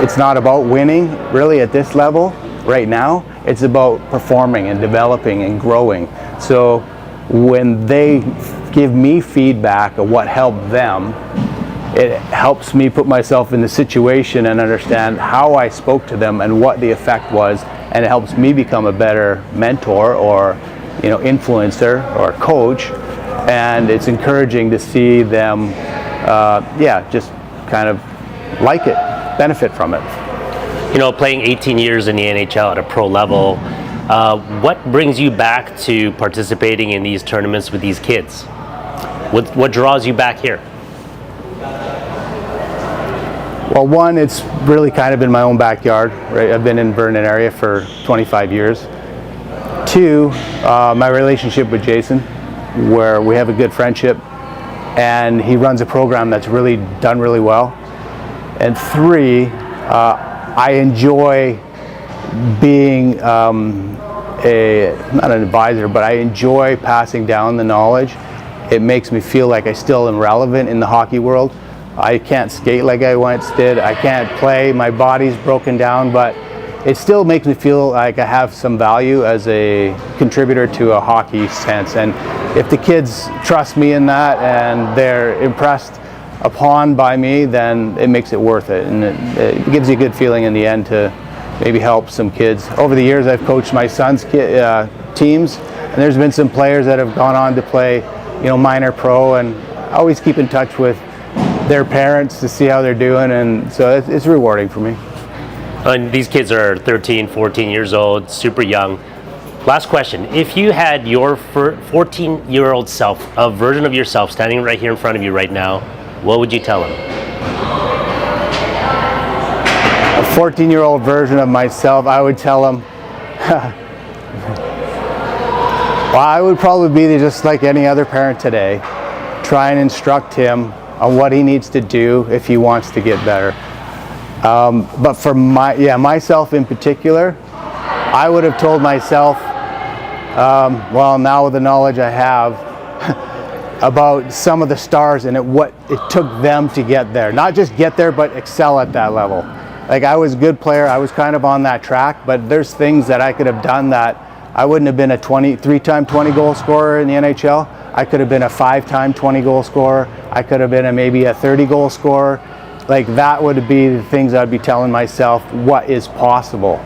it's not about winning really at this level right now, it's about performing and developing and growing. So when they give me feedback of what helped them, it helps me put myself in the situation and understand how I spoke to them and what the effect was, and it helps me become a better mentor or influencer or coach. And it's encouraging to see them just kind of like it, benefit from it. Playing 18 years in the NHL at a pro level, what brings you back to participating in these tournaments with these kids? What draws you back here? Well, one, it's really kind of in my own backyard, right? I've been in Vernon area for 25 years. 2, my relationship with Jason, where we have a good friendship, and he runs a program that's really done really well. And 3, I enjoy being not an advisor, but I enjoy passing down the knowledge. It makes me feel like I still am relevant in the hockey world. I can't skate like I once did. I can't play. My body's broken down, but it still makes me feel like I have some value as a contributor to a hockey sense. And if the kids trust me in that and they're impressed upon by me, then it makes it worth it. And it gives you a good feeling in the end to maybe help some kids. Over the years, I've coached my son's teams, and there's been some players that have gone on to play, minor pro, and I always keep in touch with their parents to see how they're doing, and so it's rewarding for me. And these kids are 13, 14 years old, super young. Last question. If you had your 14-year-old self, a version of yourself standing right here in front of you right now, what would you tell him? A 14-year-old version of myself, I would tell him, well, I would probably be just like any other parent today. Try and instruct him on what he needs to do if he wants to get better. But for myself in particular, I would have told myself, well, now with the knowledge I have, about some of the stars and what it took them to get there. Not just get there, but excel at that level. Like, I was a good player, I was kind of on that track, but there's things that I could have done that I wouldn't have been a 3-time 20-goal scorer in the NHL. I could have been a 5-time 20-goal scorer. I could have been maybe a 30-goal scorer. Like, that would be the things I'd be telling myself what is possible,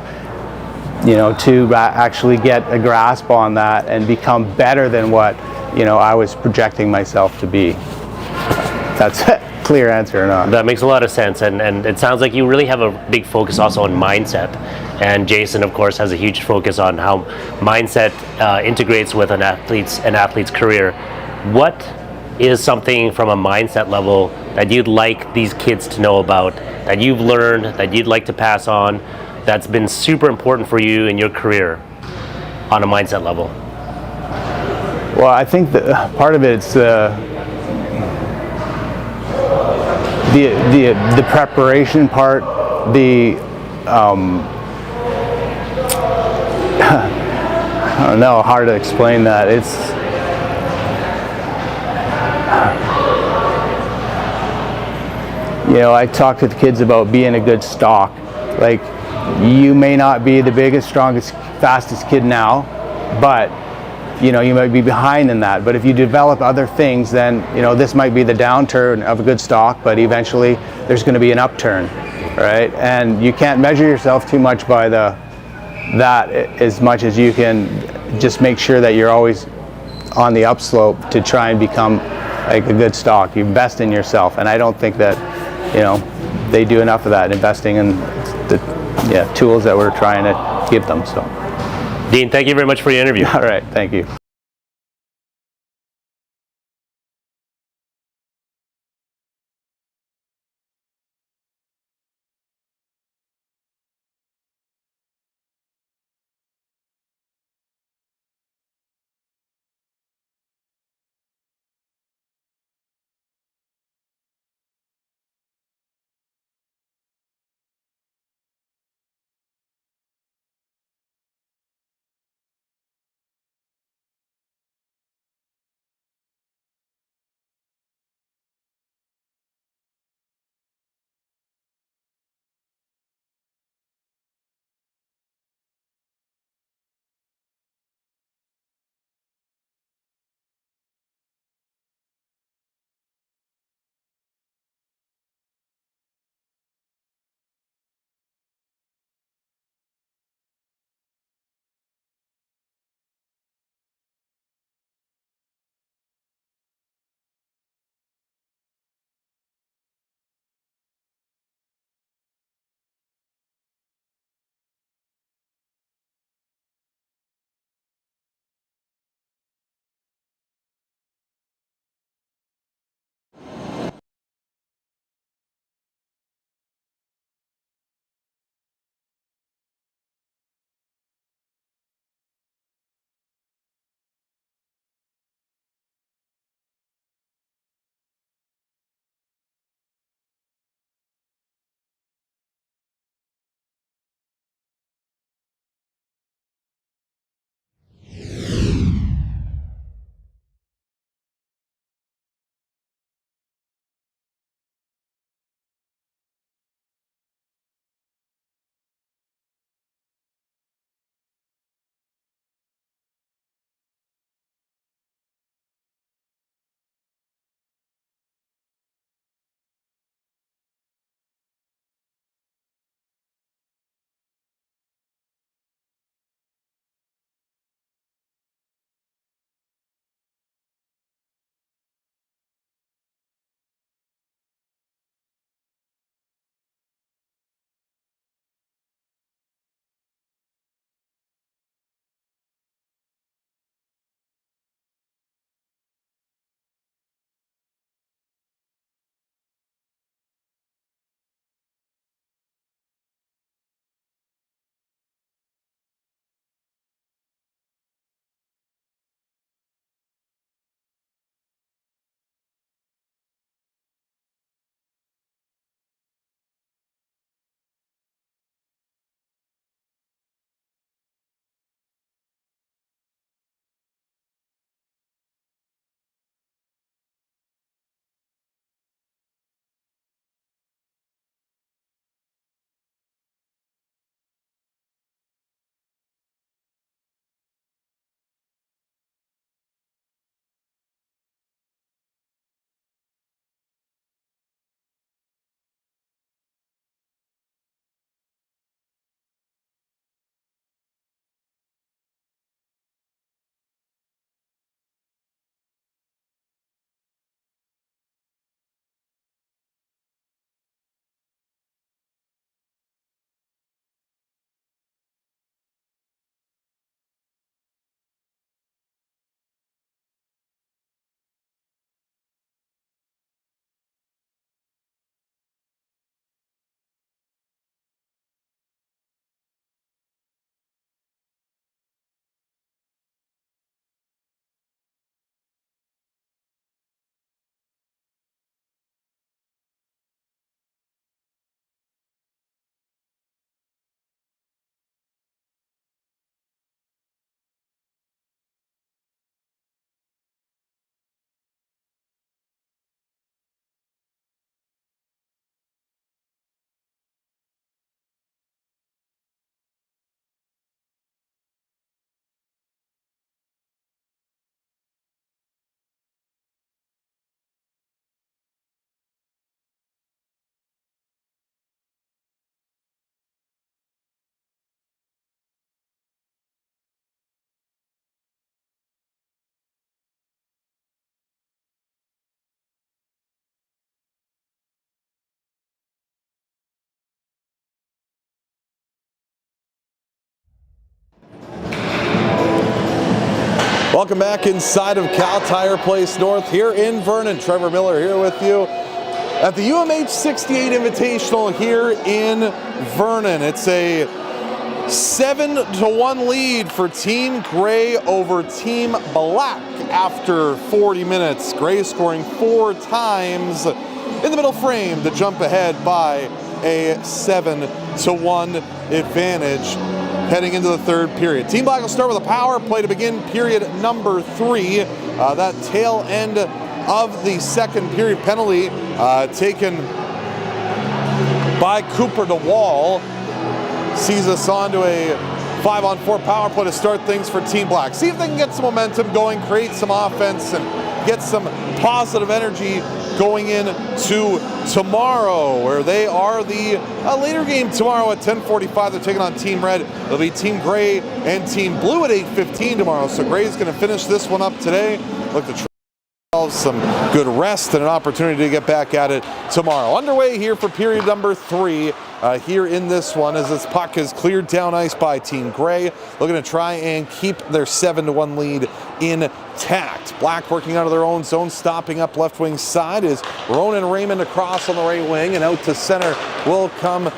to actually get a grasp on that and become better than what, I was projecting myself to be. That's a clear answer or not. That makes a lot of sense, and it sounds like you really have a big focus also on mindset. And Jason, of course, has a huge focus on how mindset integrates with an athlete's career. What is something from a mindset level that you'd like these kids to know about, that you've learned, that you'd like to pass on, that's been super important for you in your career on a mindset level? Well, I think that part of it's the preparation part, I don't know, hard to explain that. I talk to the kids about being a good stock. Like, you may not be the biggest, strongest, fastest kid now, but you might be behind in that. But if you develop other things, then this might be the downturn of a good stock, but eventually there's going to be an upturn, right? And you can't measure yourself too much by that as much as you can just make sure that you're always on the upslope to try and become like a good stock. You invest in yourself, and I don't think that they do enough of that, investing in the tools that we're trying to give them. So, Dean, thank you very much for your interview. all right, thank you. Welcome back inside of Cal Tire Place North here in Vernon. Trevor Miller here with you at the UMH-68 Invitational here in Vernon. It's a 7-1 lead for Team Gray over Team Black after 40 minutes. Gray scoring 4 times in the middle frame to jump ahead by a 7-1 advantage heading into the third period. Team Black will start with a power play to begin period number 3. That tail end of the second period penalty taken by Cooper DeWall sees us on to a 5-on-4 power play to start things for Team Black. See if they can get some momentum going, create some offense, and get some positive energy going into tomorrow, where they are the later game tomorrow at 10:45. They're taking on Team Red. It'll be Team Gray and Team Blue at 8:15 tomorrow. So Gray's going to finish this one up today. Look to some good rest and an opportunity to get back at it tomorrow. Underway here for period number 3 here in this one, as this puck is cleared down ice by Team Gray, looking to try and keep their 7-1 lead intact. Black working out of their own zone, stopping up left wing side is Ronan Raymond across on the right wing, and out to center will come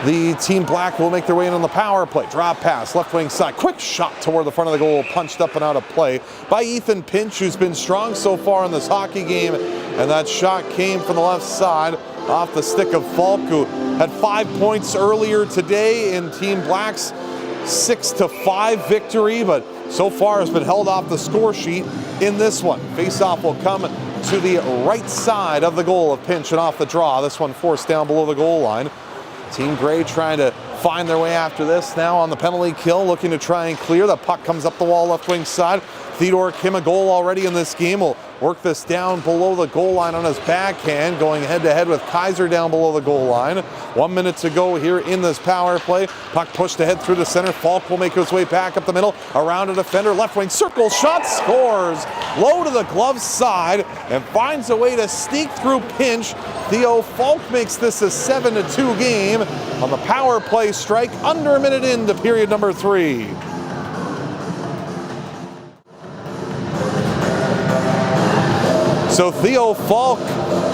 the Team Black. Will make their way in on the power play. Drop pass, left wing side. Quick shot toward the front of the goal, punched up and out of play by Ethan Pinch, who's been strong so far in this hockey game. And that shot came from the left side off the stick of Falk, who had 5 points earlier today in Team Black's 6-5 victory, but so far has been held off the score sheet in this one. Faceoff will come to the right side of the goal of Pinch and off the draw. This one forced down below the goal line. Team Gray trying to find their way after this now on the penalty kill, looking to try and clear. The puck comes up the wall left wing side. Theodore Kim, a goal already in this game, will work this down below the goal line on his backhand, going head to head with Kaiser down below the goal line. 1 minute to go here in this power play. Puck pushed ahead through the center. Falk will make his way back up the middle, around a defender, left wing circle shot, scores low to the glove side and finds a way to sneak through Pinch. Theo Falk makes this a 7-2 game on the power play strike under a minute into period number 3. So Theo Falk,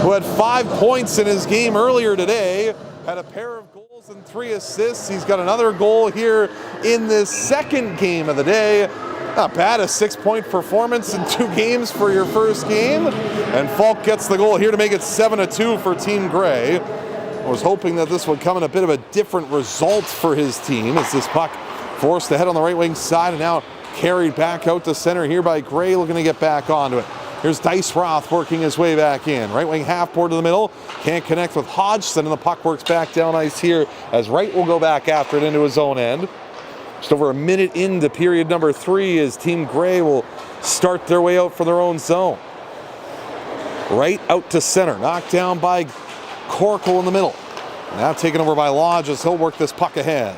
who had 5 points in his game earlier today, had a pair of goals and 3 assists. He's got another goal here in this second game of the day. Not bad, a 6-point performance in 2 games for your first game. And Falk gets the goal here to make it 7-2 for Team Gray. I was hoping that this would come in a bit of a different result for his team, as this puck forced ahead on the right wing side and now carried back out to center here by Gray, looking to get back onto it. Here's Dice Roth working his way back in. Right wing half board to the middle. Can't connect with Hodgson, and the puck works back down ice here as Wright will go back after it into his own end. Just over a minute into period number 3 as Team Gray will start their way out from their own zone. Right out to center. Knocked down by Corkle in the middle. Now taken over by Lodge as he'll work this puck ahead.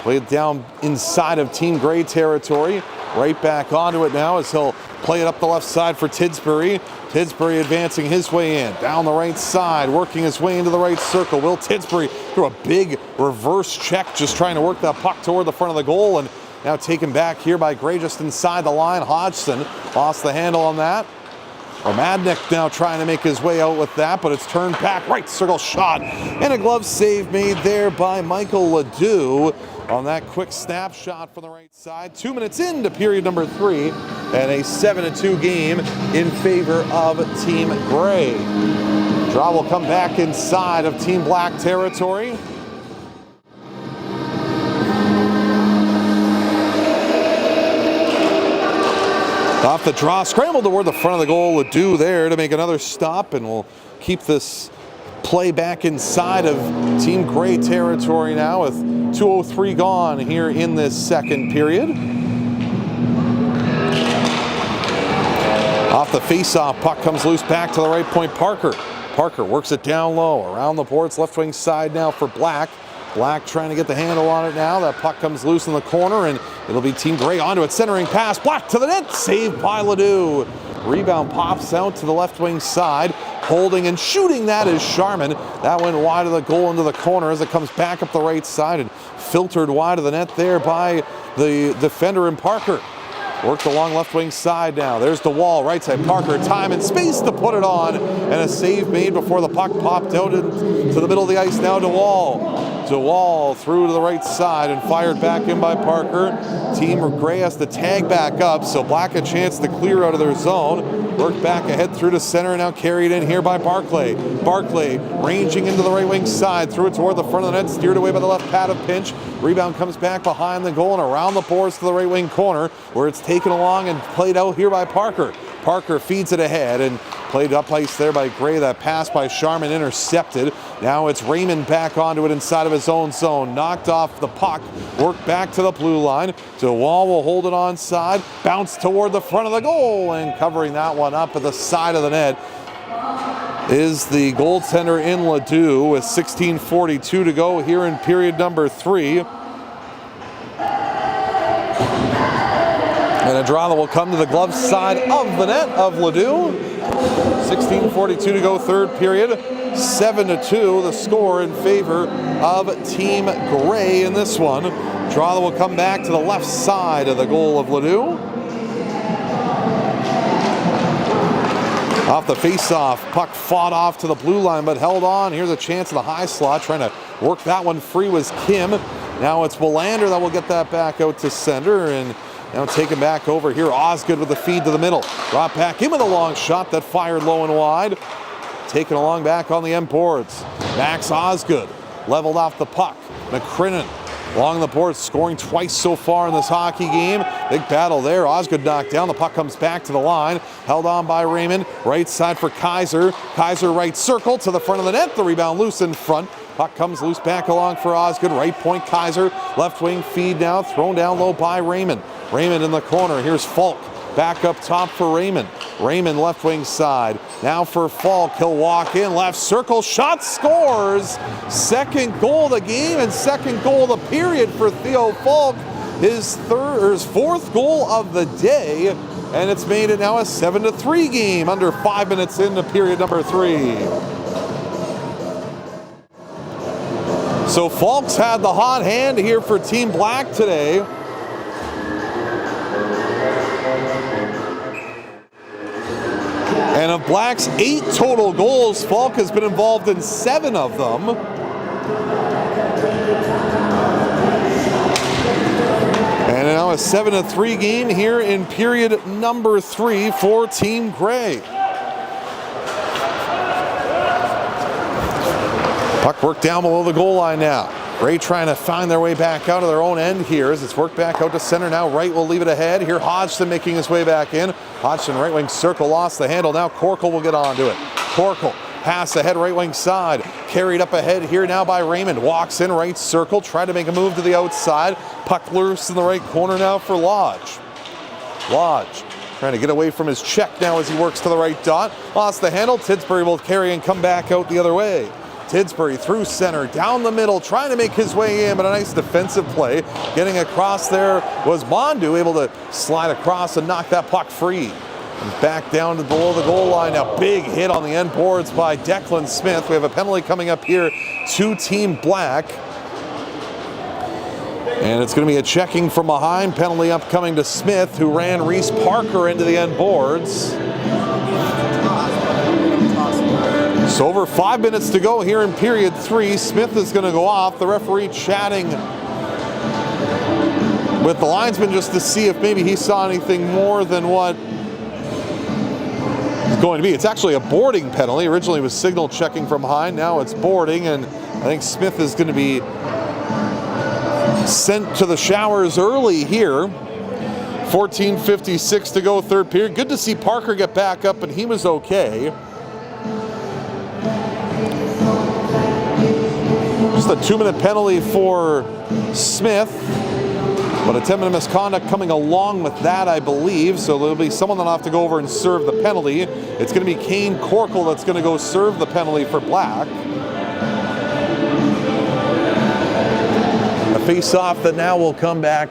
Played down inside of Team Gray territory. Right back onto it now as he'll play it up the left side for Tidsbury. Tidsbury advancing his way in. Down the right side, working his way into the right circle. Will Tidsbury through a big reverse check, just trying to work that puck toward the front of the goal. And now taken back here by Gray just inside the line. Hodgson lost the handle on that. Madnick now trying to make his way out with that, but it's turned back. Right circle shot. And a glove save made there by Michael Ledoux on that quick snapshot from the right side. 2 minutes into period number 3, and a 7-2 game in favor of Team Gray. Draw will come back inside of Team Black territory. Off the draw, scrambled toward the front of the goal. Ledoux there to make another stop, and we'll keep this play back inside of Team Gray territory now with 2:03 gone here in this second period. Off the face-off, puck comes loose back to the right point. Parker works it down low, around the boards, left wing side now for Black. Black trying to get the handle on it now. That puck comes loose in the corner, and it'll be Team Gray onto it. Centering pass, Black to the net, saved by Ledoux. Rebound pops out to the left wing side. Holding and shooting that is Sharman. That went wide of the goal into the corner as it comes back up the right side and filtered wide of the net there by the defender in Parker. Worked along left wing side now. There's DeWall, right side. Parker, time and space to put it on. And a save made before the puck popped out into the middle of the ice. Now DeWall. DeWall through to the right side and fired back in by Parker. Team Gray has to tag back up, so Black a chance to clear out of their zone. Worked back ahead through to center, now carried in here by Barclay. Barclay ranging into the right wing side, threw it toward the front of the net, steered away by the left pad of Pinch. Rebound comes back behind the goal and around the boards to the right wing corner, where it's taken along and played out here by Parker. Parker feeds it ahead and played up ice there by Gray. That pass by Sharman intercepted. Now it's Raymond back onto it inside of his own zone. Knocked off the puck. Worked back to the blue line. DeWall will hold it onside. Bounce toward the front of the goal. And covering that one up at the side of the net is the goaltender in Ledoux with 16:42 to go here in period number 3. And a draw that will come to the glove side of the net of Ledoux. 16:42 to go, third period. 7-2 the score in favor of Team Gray in this one. Draw that will come back to the left side of the goal of Ledoux. Off the face-off, puck fought off to the blue line but held on. Here's a chance in the high slot. Trying to work that one free was Kim. Now it's Willander that will get that back out to center, and now taken back over here. Osgood with the feed to the middle. Brought back in with a long shot that fired low and wide. Taken along back on the end boards. Max Osgood leveled off the puck. McCrinnan along the boards, scoring twice so far in this hockey game. Big battle there. Osgood knocked down. The puck comes back to the line. Held on by Raymond. Right side for Kaiser. Kaiser right circle to the front of the net. The rebound loose in front. Puck comes loose back along for Osgood. Right point Kaiser. Left wing feed now. Thrown down low by Raymond. Raymond in the corner. Here's Falk. Back up top for Raymond. Raymond left wing side. Now for Falk. He'll walk in. Left circle. Shot, scores. Second goal of the game and second goal of the period for Theo Falk. His fourth goal of the day. And it's made it now a 7-3 game under 5 minutes into period number 3. So Falk's had the hot hand here for Team Black today. And of Black's 8 total goals, Falk has been involved in 7 of them. And now a 7-3 game here in period number 3 for Team Gray. Puck worked down below the goal line now. Gray trying to find their way back out of their own end here as it's worked back out to center. Now Wright will leave it ahead. Here Hodgson making his way back in. Hodgson right wing circle, lost the handle. Now Corkle will get onto it. Corkle pass ahead right wing side. Carried up ahead here now by Raymond. Walks in right circle. Tried to make a move to the outside. Puck loose in the right corner now for Lodge. Lodge trying to get away from his check now as he works to the right dot. Lost the handle. Tidsbury will carry and come back out the other way. Tidsbury through center, down the middle, trying to make his way in, but a nice defensive play. Getting across there was Mondu, able to slide across and knock that puck free. And back down to below the goal line now. Big hit on the end boards by Declan Smith. We have a penalty coming up here to Team Black. And it's going to be a checking from behind. Penalty upcoming to Smith, who ran Reese Parker into the end boards. So over 5 minutes to go here in period 3. Smith is going to go off. The referee chatting with the linesman just to see if maybe he saw anything more than what it's going to be. It's actually a boarding penalty. Originally it was signal checking from behind. Now it's boarding, and I think Smith is going to be sent to the showers early here. 14:56 to go, third period. Good to see Parker get back up, and he was okay. Just a 2-minute penalty for Smith, but a 10-minute misconduct coming along with that, I believe. So there'll be someone that'll have to go over and serve the penalty. It's going to be Kane Corkle that's going to go serve the penalty for Black. A face-off that now will come back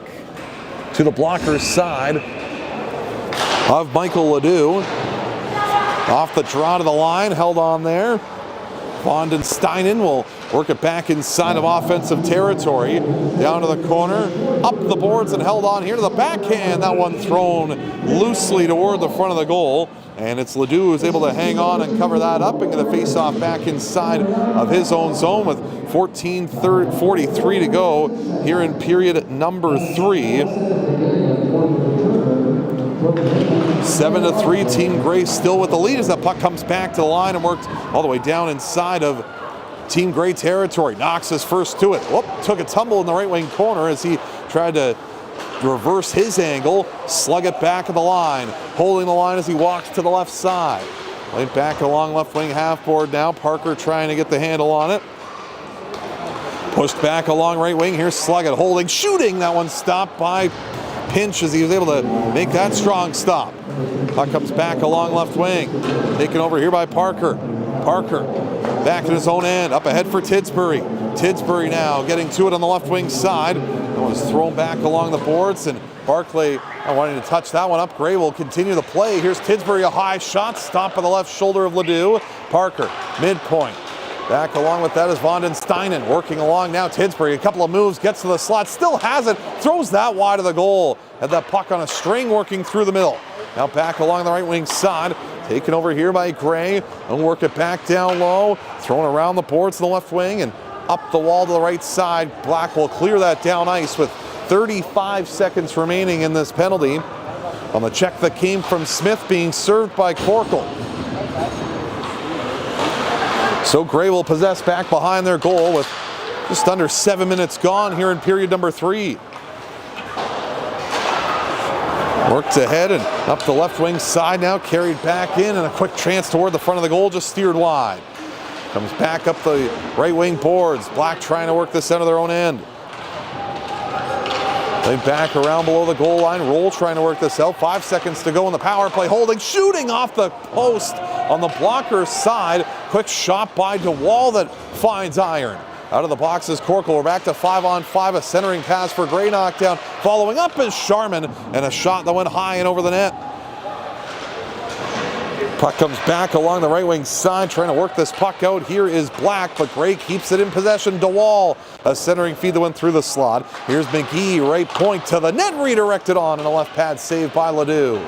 to the blocker's side of Michael Ledoux. Off the draw to the line, held on there. Steinen will work it back inside of offensive territory. Down to the corner, up the boards and held on here to the backhand. That one thrown loosely toward the front of the goal. And it's Ledoux who's able to hang on and cover that up and get a face-off back inside of his own zone with 14:43 to go here in period number 3. 7-3, Team Gray still with the lead as that puck comes back to the line and worked all the way down inside of Team Gray territory. Knox is first to it. Whoop, took a tumble in the right wing corner as he tried to reverse his angle, slug it back at the line, holding the line as he walks to the left side. Played back along left wing half board now. Parker trying to get the handle on it. Pushed back along right wing. Here's Sluggett holding, shooting. That one stopped by Pinch as he was able to make that strong stop. Puck comes back along left wing. Taken over here by Parker. Parker back at his own end. Up ahead for Tidsbury. Tidsbury now getting to it on the left wing side. That was thrown back along the boards, and Barclay wanting to touch that one up. Gray will continue the play. Here's Tidsbury, a high shot, stopped by the left shoulder of Ledoux. Parker, midpoint. Back along with that is Von Steinen working along now. Tidsbury, a couple of moves, gets to the slot, still has it, throws that wide of the goal. Had that puck on a string working through the middle. Now back along the right wing side, taken over here by Gray. And work it back down low, thrown around the boards to the left wing and up the wall to the right side. Black will clear that down ice with 35 seconds remaining in this penalty. On the check that came from Smith, being served by Corkle. So Gray will possess back behind their goal with just under 7 minutes gone here in period number 3. Worked ahead and up the left wing side now, carried back in, and a quick chance toward the front of the goal, just steered wide. Comes back up the right wing boards. Black trying to work this out of their own end. Played back around below the goal line. Roll trying to work this out. 5 seconds to go in the power play. Holding, shooting off the post on the blocker's side. Quick shot by DeWall that finds iron. Out of the box is Corkle. We're back to 5-on-5. A centering pass for Gray knockdown. Following up is Sharman, and a shot that went high and over the net. Puck comes back along the right wing side, trying to work this puck out. Here is Black, but Gray keeps it in possession. DeWall, a centering feed that went through the slot. Here's McGee, right point to the net, redirected on, and a left pad save by Ledoux.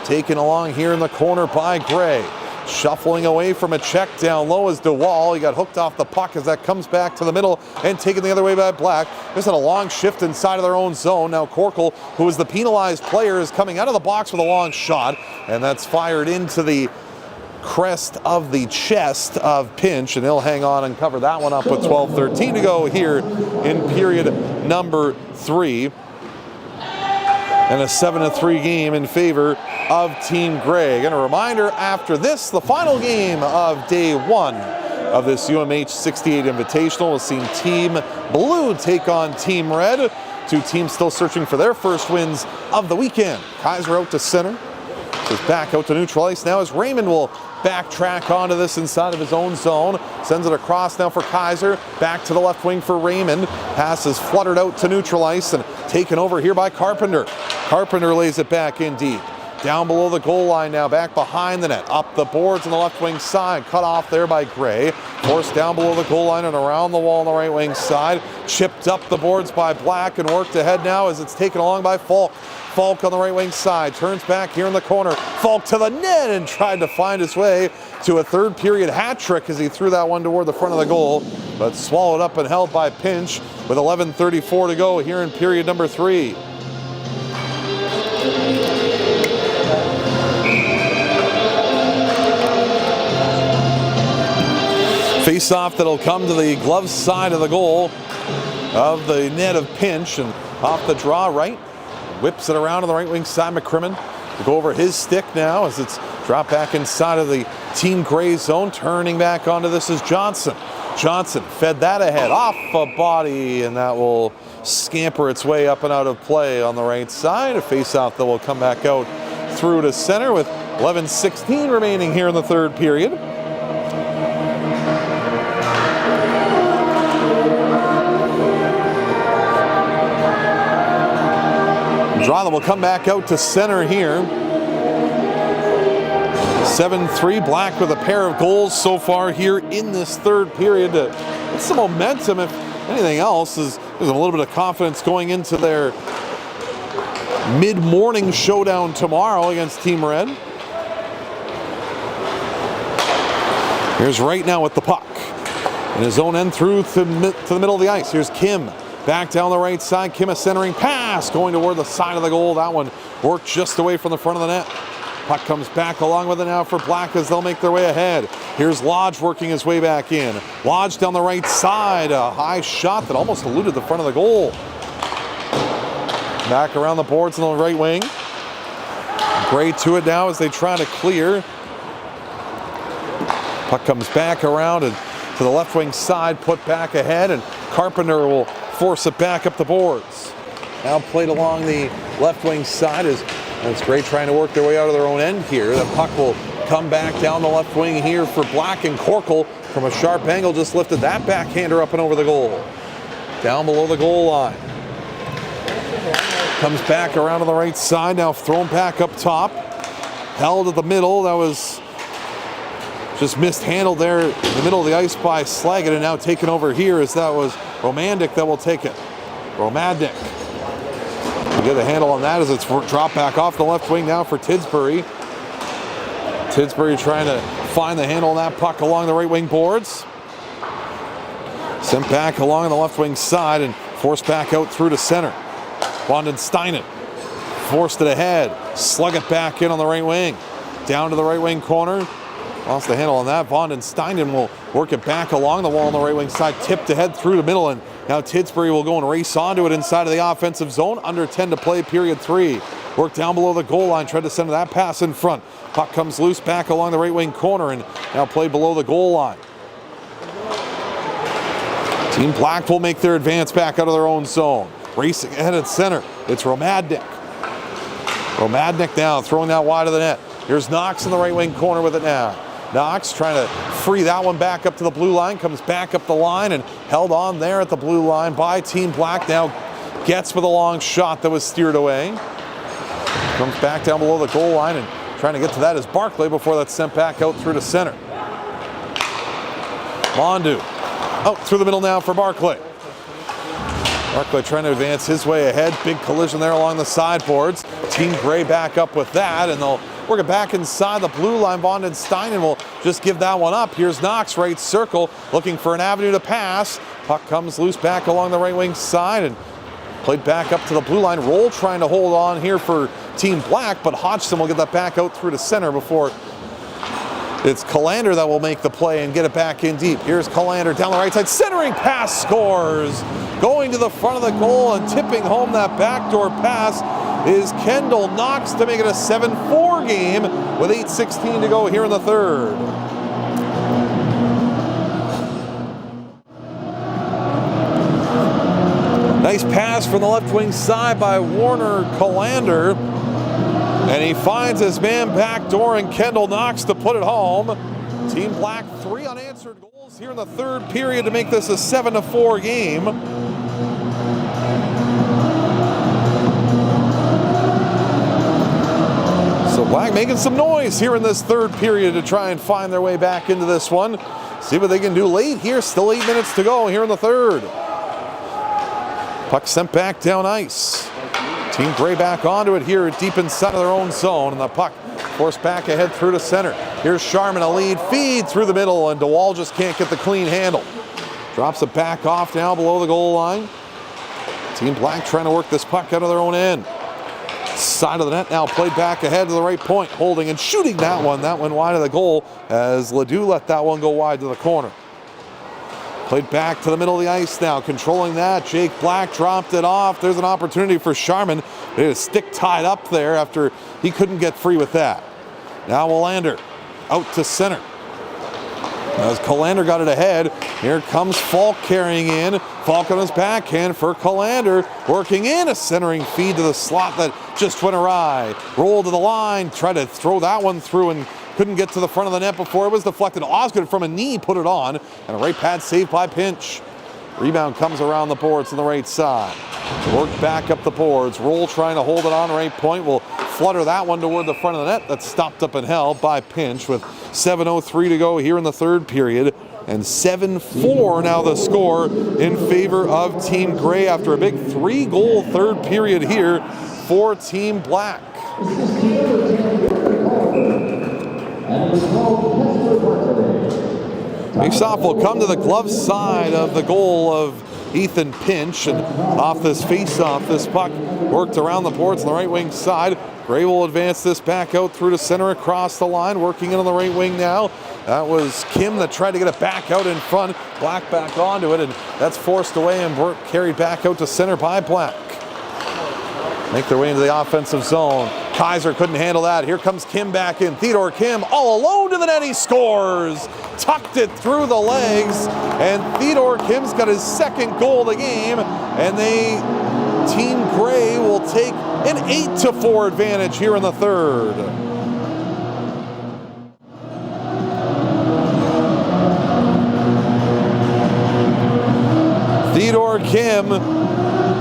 Taken along here in the corner by Gray. Shuffling away from a check down low is DeWall. He got hooked off the puck as that comes back to the middle and taken the other way by Black. Just had a long shift inside of their own zone. Now Corkle, who is the penalized player, is coming out of the box with a long shot, and that's fired into the crest of the chest of Pinch, and he'll hang on and cover that one up with 12:13 to go here in period number 3. And a 7-3 game in favor of Team Gray. And a reminder, after this, the final game of day 1 of this UMH-68 Invitational has seen Team Blue take on Team Red. Two teams still searching for their first wins of the weekend. Kaiser out to center. Is back out to neutral ice now as Raymond will backtrack onto this inside of his own zone. Sends it across now for Kaiser. Back to the left wing for Raymond. Pass is fluttered out to neutral ice and taken over here by Carpenter. Carpenter lays it back in deep. Down below the goal line now, back behind the net. Up the boards on the left wing side. Cut off there by Gray. Forced down below the goal line and around the wall on the right wing side. Chipped up the boards by Black and worked ahead now as it's taken along by Falk. Falk on the right wing side, turns back here in the corner. Falk to the net and tried to find his way to a third period hat trick as he threw that one toward the front of the goal, but swallowed up and held by Pinch with 11:34 to go here in period number 3. Face-off that'll come to the glove side of the goal of the net of Pinch, and off the draw right. Whips it around on the right wing side. McCrimmon to go over his stick now as it's dropped back inside of the Team Gray zone. Turning back onto this is Johnson. Johnson fed that ahead off a body, and that will scamper its way up and out of play on the right side. A face-off that will come back out through to center with 11:16 remaining here in the third period. Draw will come back out to center here. 7-3, Black with a pair of goals so far here in this third period. It's some momentum, if anything else. There's a little bit of confidence going into their mid-morning showdown tomorrow against Team Red. Here's Right now with the puck. In his own end through to the middle of the ice. Here's Kim. Back down the right side. Kim, a centering pass going toward the side of the goal. That one worked just away from the front of the net. Puck comes back along with it now for Black as they'll make their way ahead. Here's Lodge working his way back in. Lodge down the right side. A high shot that almost eluded the front of the goal. Back around the boards on the right wing. Gray to it now as they try to clear. Puck comes back around and to the left wing side, put back ahead, and Carpenter will force it back up the boards. Now played along the left wing side as it's Gray trying to work their way out of their own end here. The puck will come back down the left wing here for Black, and Corkle from a sharp angle just lifted that backhander up and over the goal. Down below the goal line. Comes back around to the right side, now thrown back up top. Held at the middle, that was just mishandled there in the middle of the ice by Slaggett, and now taken over here as that was Romandic that will take it. Romandic. Get the handle on that as it's dropped back off the left wing now for Tidsbury. Tidsbury trying to find the handle on that puck along the right wing boards. Sent back along the left wing side and forced back out through to center. Vondensteinen forced it ahead. Slug it back in on the right wing. Down to the right wing corner. Lost the handle on that. Vondensteinen will work it back along the wall on the right wing side. Tipped ahead through the middle, and now Tidsbury will go and race onto it inside of the offensive zone. Under 10 to play, period 3. Work down below the goal line. Tried to send that pass in front. Puck comes loose back along the right wing corner and now played below the goal line. Team Black will make their advance back out of their own zone. Racing ahead at center. It's Romadnik. Romadnik now throwing that wide of the net. Here's Knox in the right wing corner with it now. Knox trying to free that one back up to the blue line. Comes back up the line and held on there at the blue line by Team Black. Now gets with a long shot that was steered away. Comes back down below the goal line and trying to get to that is Barclay before that's sent back out through to center. Mondu out through the middle now for Barclay. Barclay trying to advance his way ahead. Big collision there along the sideboards. Team Gray back up with that, and they'll work it back inside the blue line. Vondensteinen will just give that one up. Here's Knox, right circle, looking for an avenue to pass. Puck comes loose back along the right wing side and played back up to the blue line. Roll trying to hold on here for Team Black, but Hodgson will get that back out through to center before it's Callander that will make the play and get it back in deep. Here's Callander down the right side, centering pass, scores. Going to the front of the goal and tipping home that backdoor pass is Kendall Knox to make it a 7-4 game with 8:16 to go here in the third. Nice pass from the left wing side by Warner Callander. And he finds his man backdoor and Kendall Knox to put it home. Team Black 3 unanswered goals here in the third period to make this a 7-4 game. So Black making some noise here in this third period to try and find their way back into this one. See what they can do late here. Still 8 minutes to go here in the third. Puck sent back down ice. Team Gray back onto it here deep inside of their own zone, and the puck forced back ahead through to center. Here's Sharman, a lead feed through the middle, and DeWall just can't get the clean handle. Drops it back off now below the goal line. Team Black trying to work this puck out of their own end. Side of the net now played back ahead to the right point, holding and shooting that one. That went wide of the goal as Ledoux let that one go wide to the corner. Played back to the middle of the ice now, controlling that. Jake Black dropped it off. There's an opportunity for Sharman. They had a stick tied up there after he couldn't get free with that. Now Willander out to center. As Callander got it ahead, here comes Falk carrying in. Falk on his backhand for Callander, working in a centering feed to the slot that just went awry. Rolled to the line, tried to throw that one through and couldn't get to the front of the net before it was deflected. Osgood from a knee put it on, and a right pad saved by Pinch. Rebound comes around the boards on the right side. Work back up the boards. Roll trying to hold it on right point. Will flutter that one toward the front of the net. That's stopped up and held by Pinch with 7:03 to go here in the third period. And 7-4 now the score in favor of Team Grey after a big 3-goal third period here for Team Black. Faceoff will come to the glove side of the goal of Ethan Pinch, and off this faceoff, this puck worked around the boards on the right wing side. Grey will advance this back out through to center across the line, working in on the right wing now. That was Kim that tried to get it back out in front. Black back onto it, and that's forced away and carried back out to center by Black. Make their way into the offensive zone. Kaiser couldn't handle that. Here comes Kim back in. Theodore Kim all alone to the net. He scores. Tucked it through the legs, and Theodore Kim's got his second goal of the game, and Team Grey will take an 8-4 advantage here in the third. Theodore Kim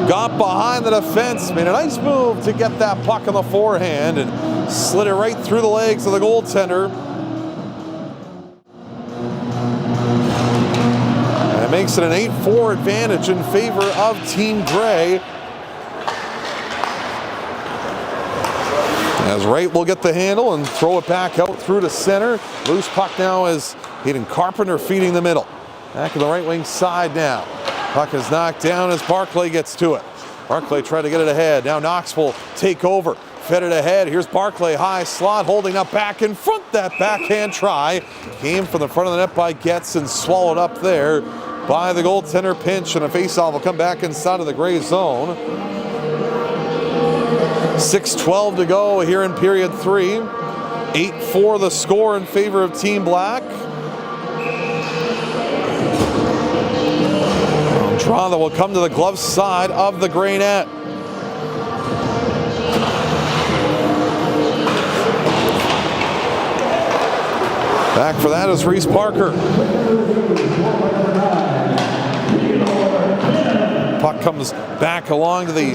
got behind the defense, made a nice move to get that puck on the forehand and slid it right through the legs of the goaltender. And it makes it an 8-4 advantage in favor of Team Grey. As Wright will get the handle and throw it back out through to center. Loose puck now is Hayden Carpenter feeding the middle. Back to the right wing side now. Puck is knocked down as Barclay gets to it. Barclay tried to get it ahead. Now Knox will take over. Fed it ahead. Here's Barclay, high slot, holding up back in front. That backhand try came from the front of the net by Getz and swallowed up there by the goaltender Pinch, and a faceoff will come back inside of the Grey zone. 6:12 to go here in period 3. 8-4 the score in favor of Team Black. Draw that will come to the glove side of the Grey net. Back for that is Reese Parker. Puck comes back along to the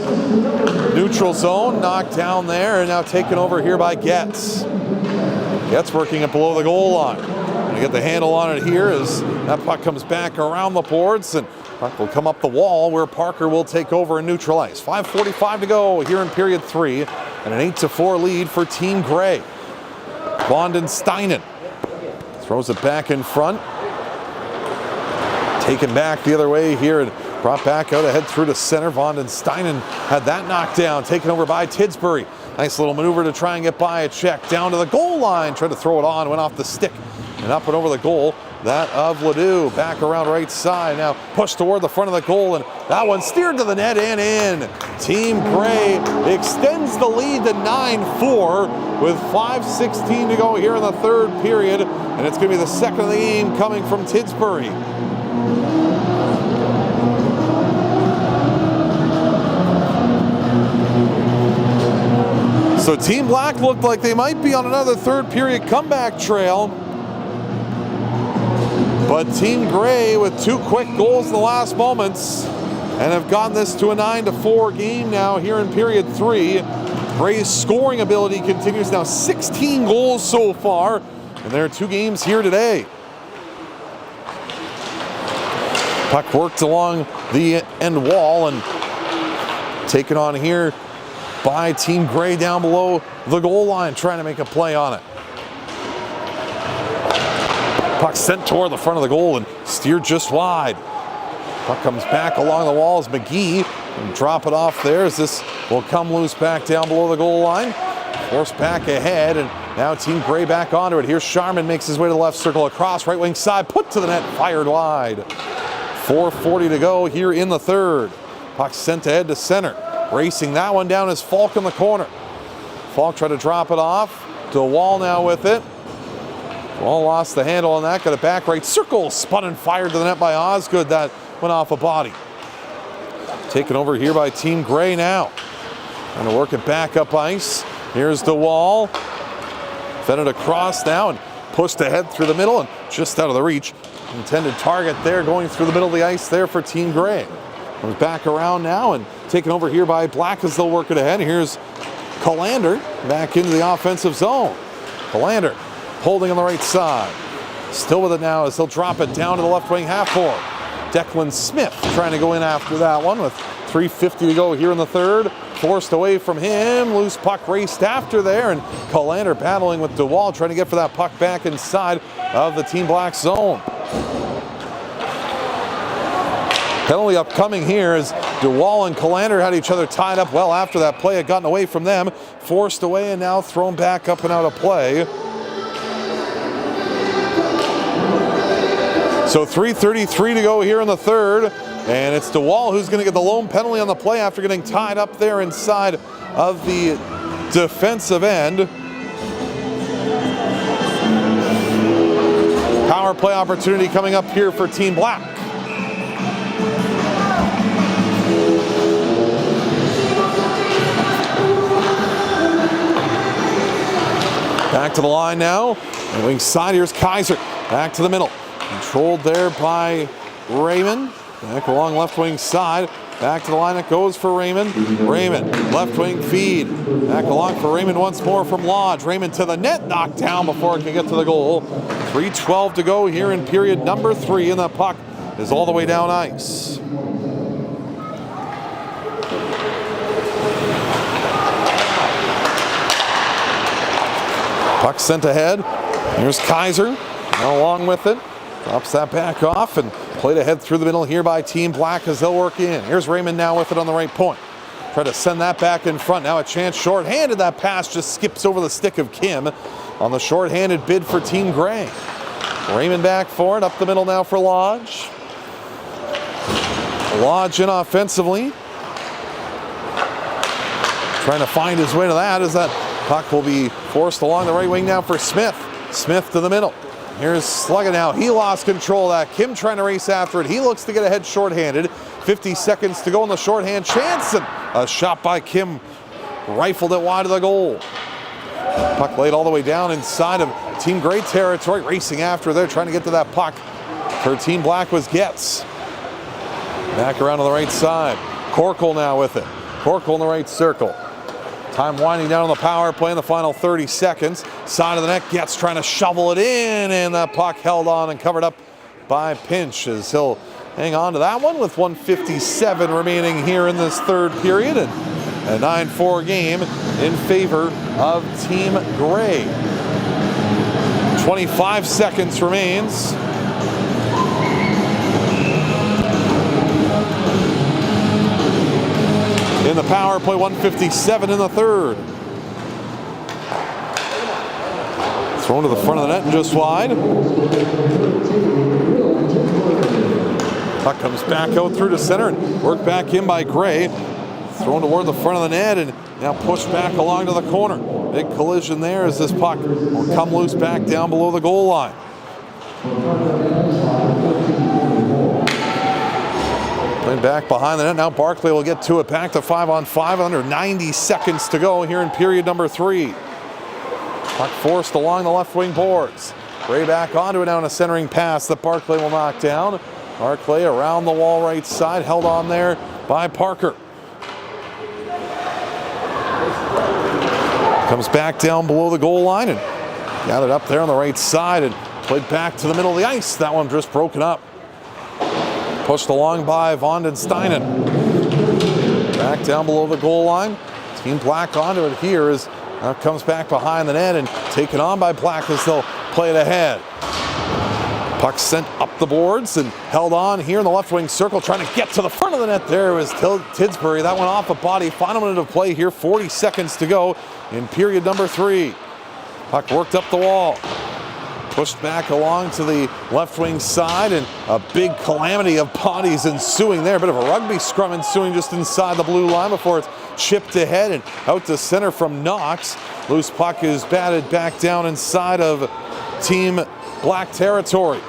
neutral zone, knocked down there, and now taken over here by Getz. Getz working it below the goal line. Gonna get the handle on it here as that puck comes back around the boards, and puck will come up the wall where Parker will take over and neutralize. 5:45 to go here in period 3, and an 8-4 lead for Team Grey. Vanden Steinen throws it back in front. Taken back the other way here and brought back out ahead through to center. Vanden Steinen had that knocked down, taken over by Tidsbury. Nice little maneuver to try and get by a check down to the goal line. Tried to throw it on, went off the stick and up and over the goal. That of Ledoux, back around right side, now pushed toward the front of the goal, and that one steered to the net and in. Team Grey extends the lead to 9-4 with 5:16 to go here in the third period, and it's going to be the second of the game coming from Tidsbury. So Team Black looked like they might be on another third period comeback trail. But Team Grey with 2 quick goals in the last moments and have gotten this to a 9-4 game now here in period 3. Grey's scoring ability continues now, 16 goals so far, and there are 2 games here today. Puck worked along the end wall and taken on here by Team Grey down below the goal line, trying to make a play on it. Puck sent toward the front of the goal and steered just wide. Puck comes back along the walls. McGee can drop it off there as this will come loose back down below the goal line. Forced back ahead, and now Team Grey back onto it. Here's Sharman, makes his way to the left circle across, right wing side, put to the net, fired wide. 4:40 to go here in the third. Puck sent ahead to center. Racing that one down is Falk in the corner. Falk tried to drop it off to the wall now with it. Wall lost the handle on that, got it back right circle, spun and fired to the net by Osgood. That went off a body. Taken over here by Team Grey now. Trying to work it back up ice. Here's the wall. Fed it across now and pushed ahead through the middle and just out of the reach. Intended target there going through the middle of the ice there for Team Grey. Comes back around now and taken over here by Black as they'll work it ahead. Here's Colander back into the offensive zone. Colander holding on the right side. Still with it now as he'll drop it down to the left wing half court. Declan Smith trying to go in after that one with 3:50 to go here in the third. Forced away from him. Loose puck raced after there, and Colander battling with DeWall trying to get for that puck back inside of the Team Black zone. Penalty upcoming here as DeWall and Colander had each other tied up well after that play had gotten away from them. Forced away and now thrown back up and out of play. So 3:33 to go here in the third, and it's DeWall who's going to get the lone penalty on the play after getting tied up there inside of the defensive end. Power play opportunity coming up here for Team Black. Back to the line now. And wing side, here's Kaiser. Back to the middle. Controlled there by Raymond. Back along left wing side. Back to the line it goes for Raymond. Raymond, left wing feed. Back along for Raymond once more from Lodge. Raymond to the net, knocked down before it can get to the goal. 3:12 to go here in period number 3, and the puck is all the way down ice. Puck sent ahead. Here's Kaiser. Now along with it. Drops that back off and played ahead through the middle here by Team Black as they'll work in. Here's Raymond now with it on the right point. Try to send that back in front. Now a chance short-handed. That pass just skips over the stick of Kim on the short-handed bid for Team Gray. Raymond back for it. Up the middle now for Lodge. Lodge in offensively. Trying to find his way to that as that puck will be forced along the right wing now for Smith. Smith to the middle. Here's Slugga now. He lost control of that. Kim trying to race after it. He looks to get ahead shorthanded. 50 seconds to go in the shorthand chance. And a shot by Kim rifled it wide of the goal. Puck laid all the way down inside of Team Gray territory. Racing after there, trying to get to that puck. For Team Black was Getz. Back around to the right side. Corkle now with it. Corkle in the right circle. Time winding down on the power play in the final 30 seconds. Side of the net, Getz trying to shovel it in, and the puck held on and covered up by Pinch as he'll hang on to that one with 1:57 remaining here in this third period, and a 9-4 game in favor of Team Gray. 25 seconds remains. In the power play, 1:57 in the third. Thrown to the front of the net and just wide. Puck comes back out through to center and worked back in by Gray. Thrown toward the front of the net and now pushed back along to the corner. Big collision there as this puck will come loose back down below the goal line. Playing back behind the net. Now Barclay will get to it. Back to 5-on-5 under 90 seconds to go here in period number 3. Puck forced along the left wing boards. Gray back onto it now in a centering pass that Barclay will knock down. Barclay around the wall right side. Held on there by Parker. Comes back down below the goal line and gathered up there on the right side and played back to the middle of the ice. That one just broken up. Pushed along by Von Steinen. Back down below the goal line. Team Black onto it here as now comes back behind the net and taken on by Black as they'll play it ahead. Puck sent up the boards and held on here in the left wing circle, trying to get to the front of the net. There was Tidsbury. That went off a body. Final minute of play here, 40 seconds to go in period number 3. Puck worked up the wall. Pushed back along to the left wing side, and a big calamity of bodies ensuing there. A bit of a rugby scrum ensuing just inside the blue line before it's chipped ahead and out to center from Knox. Loose puck is batted back down inside of Team Black territory.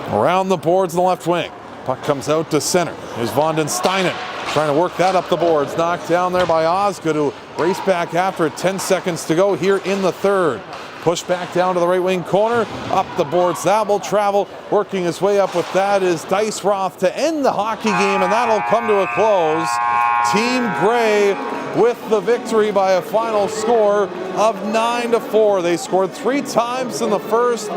Around the boards in the left wing. Puck comes out to center. Here's Von Steinen trying to work that up the boards. Knocked down there by Osgood, who raced back after it. 10 seconds to go here in the third. Pushed back down to the right wing corner, up the boards. That will travel. Working his way up with that is Dice Roth to end the hockey game, and that'll come to a close. Team Gray with the victory by a final score of 9-4. They scored 3 times in the first,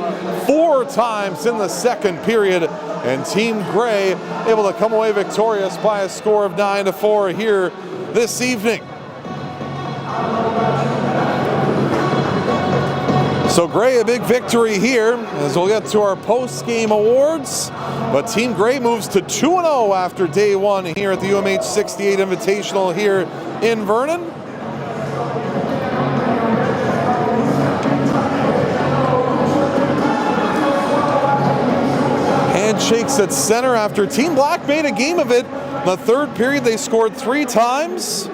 4 times in the second period, and Team Gray able to come away victorious by a score of 9-4 here this evening. So Gray, a big victory here as we'll get to our post-game awards. But Team Gray moves to 2-0 after day 1 here at the UMH-68 Invitational here in Vernon. Handshakes at center after Team Black made a game of it. In the third period, they scored 3 times.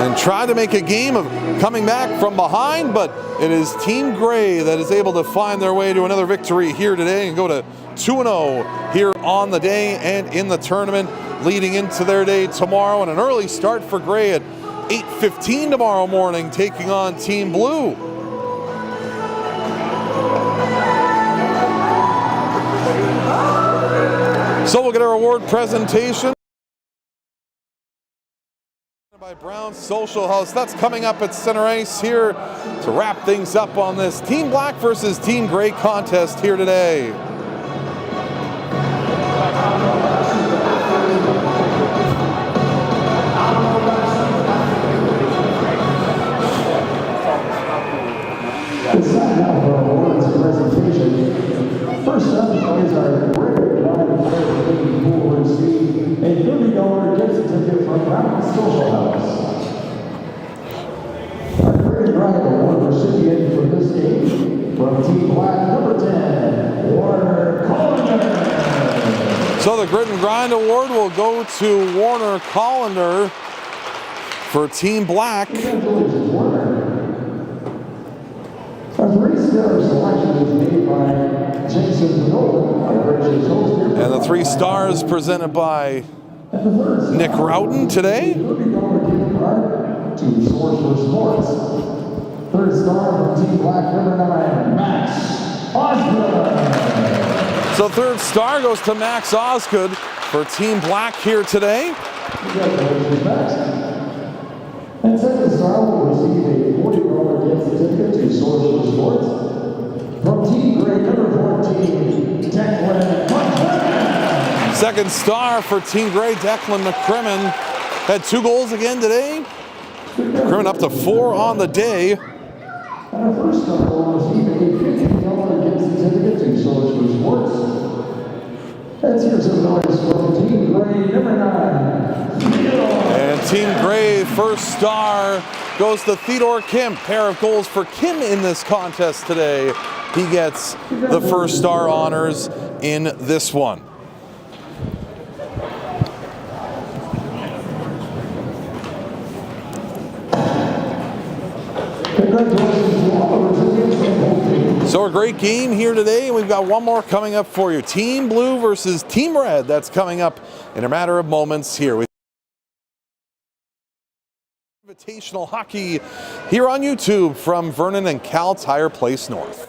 And tried to make a game of coming back from behind, but it is Team Gray that is able to find their way to another victory here today and go to 2-0 here on the day and in the tournament, leading into their day tomorrow. And an early start for Gray at 8:15 tomorrow morning, taking on Team Blue. So we'll get our award presentation by Brown Social House. That's coming up at center ice here to wrap things up on this Team Black versus Team Gray contest here today. It's time now for our awards presentation. First up is our great volunteer who will receive a $30 gift certificate from Brown Social House. Our great Ride Award recipient for this game from Team Black, number 10, Warner Collender. So the Grit and Grind Award will go to Warner Collender for Team Black. Congratulations, Warner. A 3-star selection is made by Jason Nolan, our gracious host here. And the 3 stars presented by Nick Rowden today. $30 gift card to Source for Sports. 3rd star from Team Black, number 9, Max Osgood. So 3rd star goes to Max Osgood for Team Black here today. Congratulations, Max. And 2nd star will receive a $40 gift certificate to Source for Sports. From Team Gray, number 14, Declan McCrimmon. 2nd star for Team Gray, Declan McCrimmon. Had 2 goals again today. McCrimmon up to 4 on the day. And our 1st star will receive a $50 gift certificate to Source for Sports. Let's hear some noise from Team Gray, number 9, Theodore. And Team Gray, 1st star goes to Theodore Kim. Pair of goals for Kim in this contest today. He gets the 1st star honors in this one. So a great game here today, and we've got one more coming up for you. Team Blue versus Team Red. That's coming up in a matter of moments here. Invitational hockey here on YouTube from Vernon and Cal Tire Place North.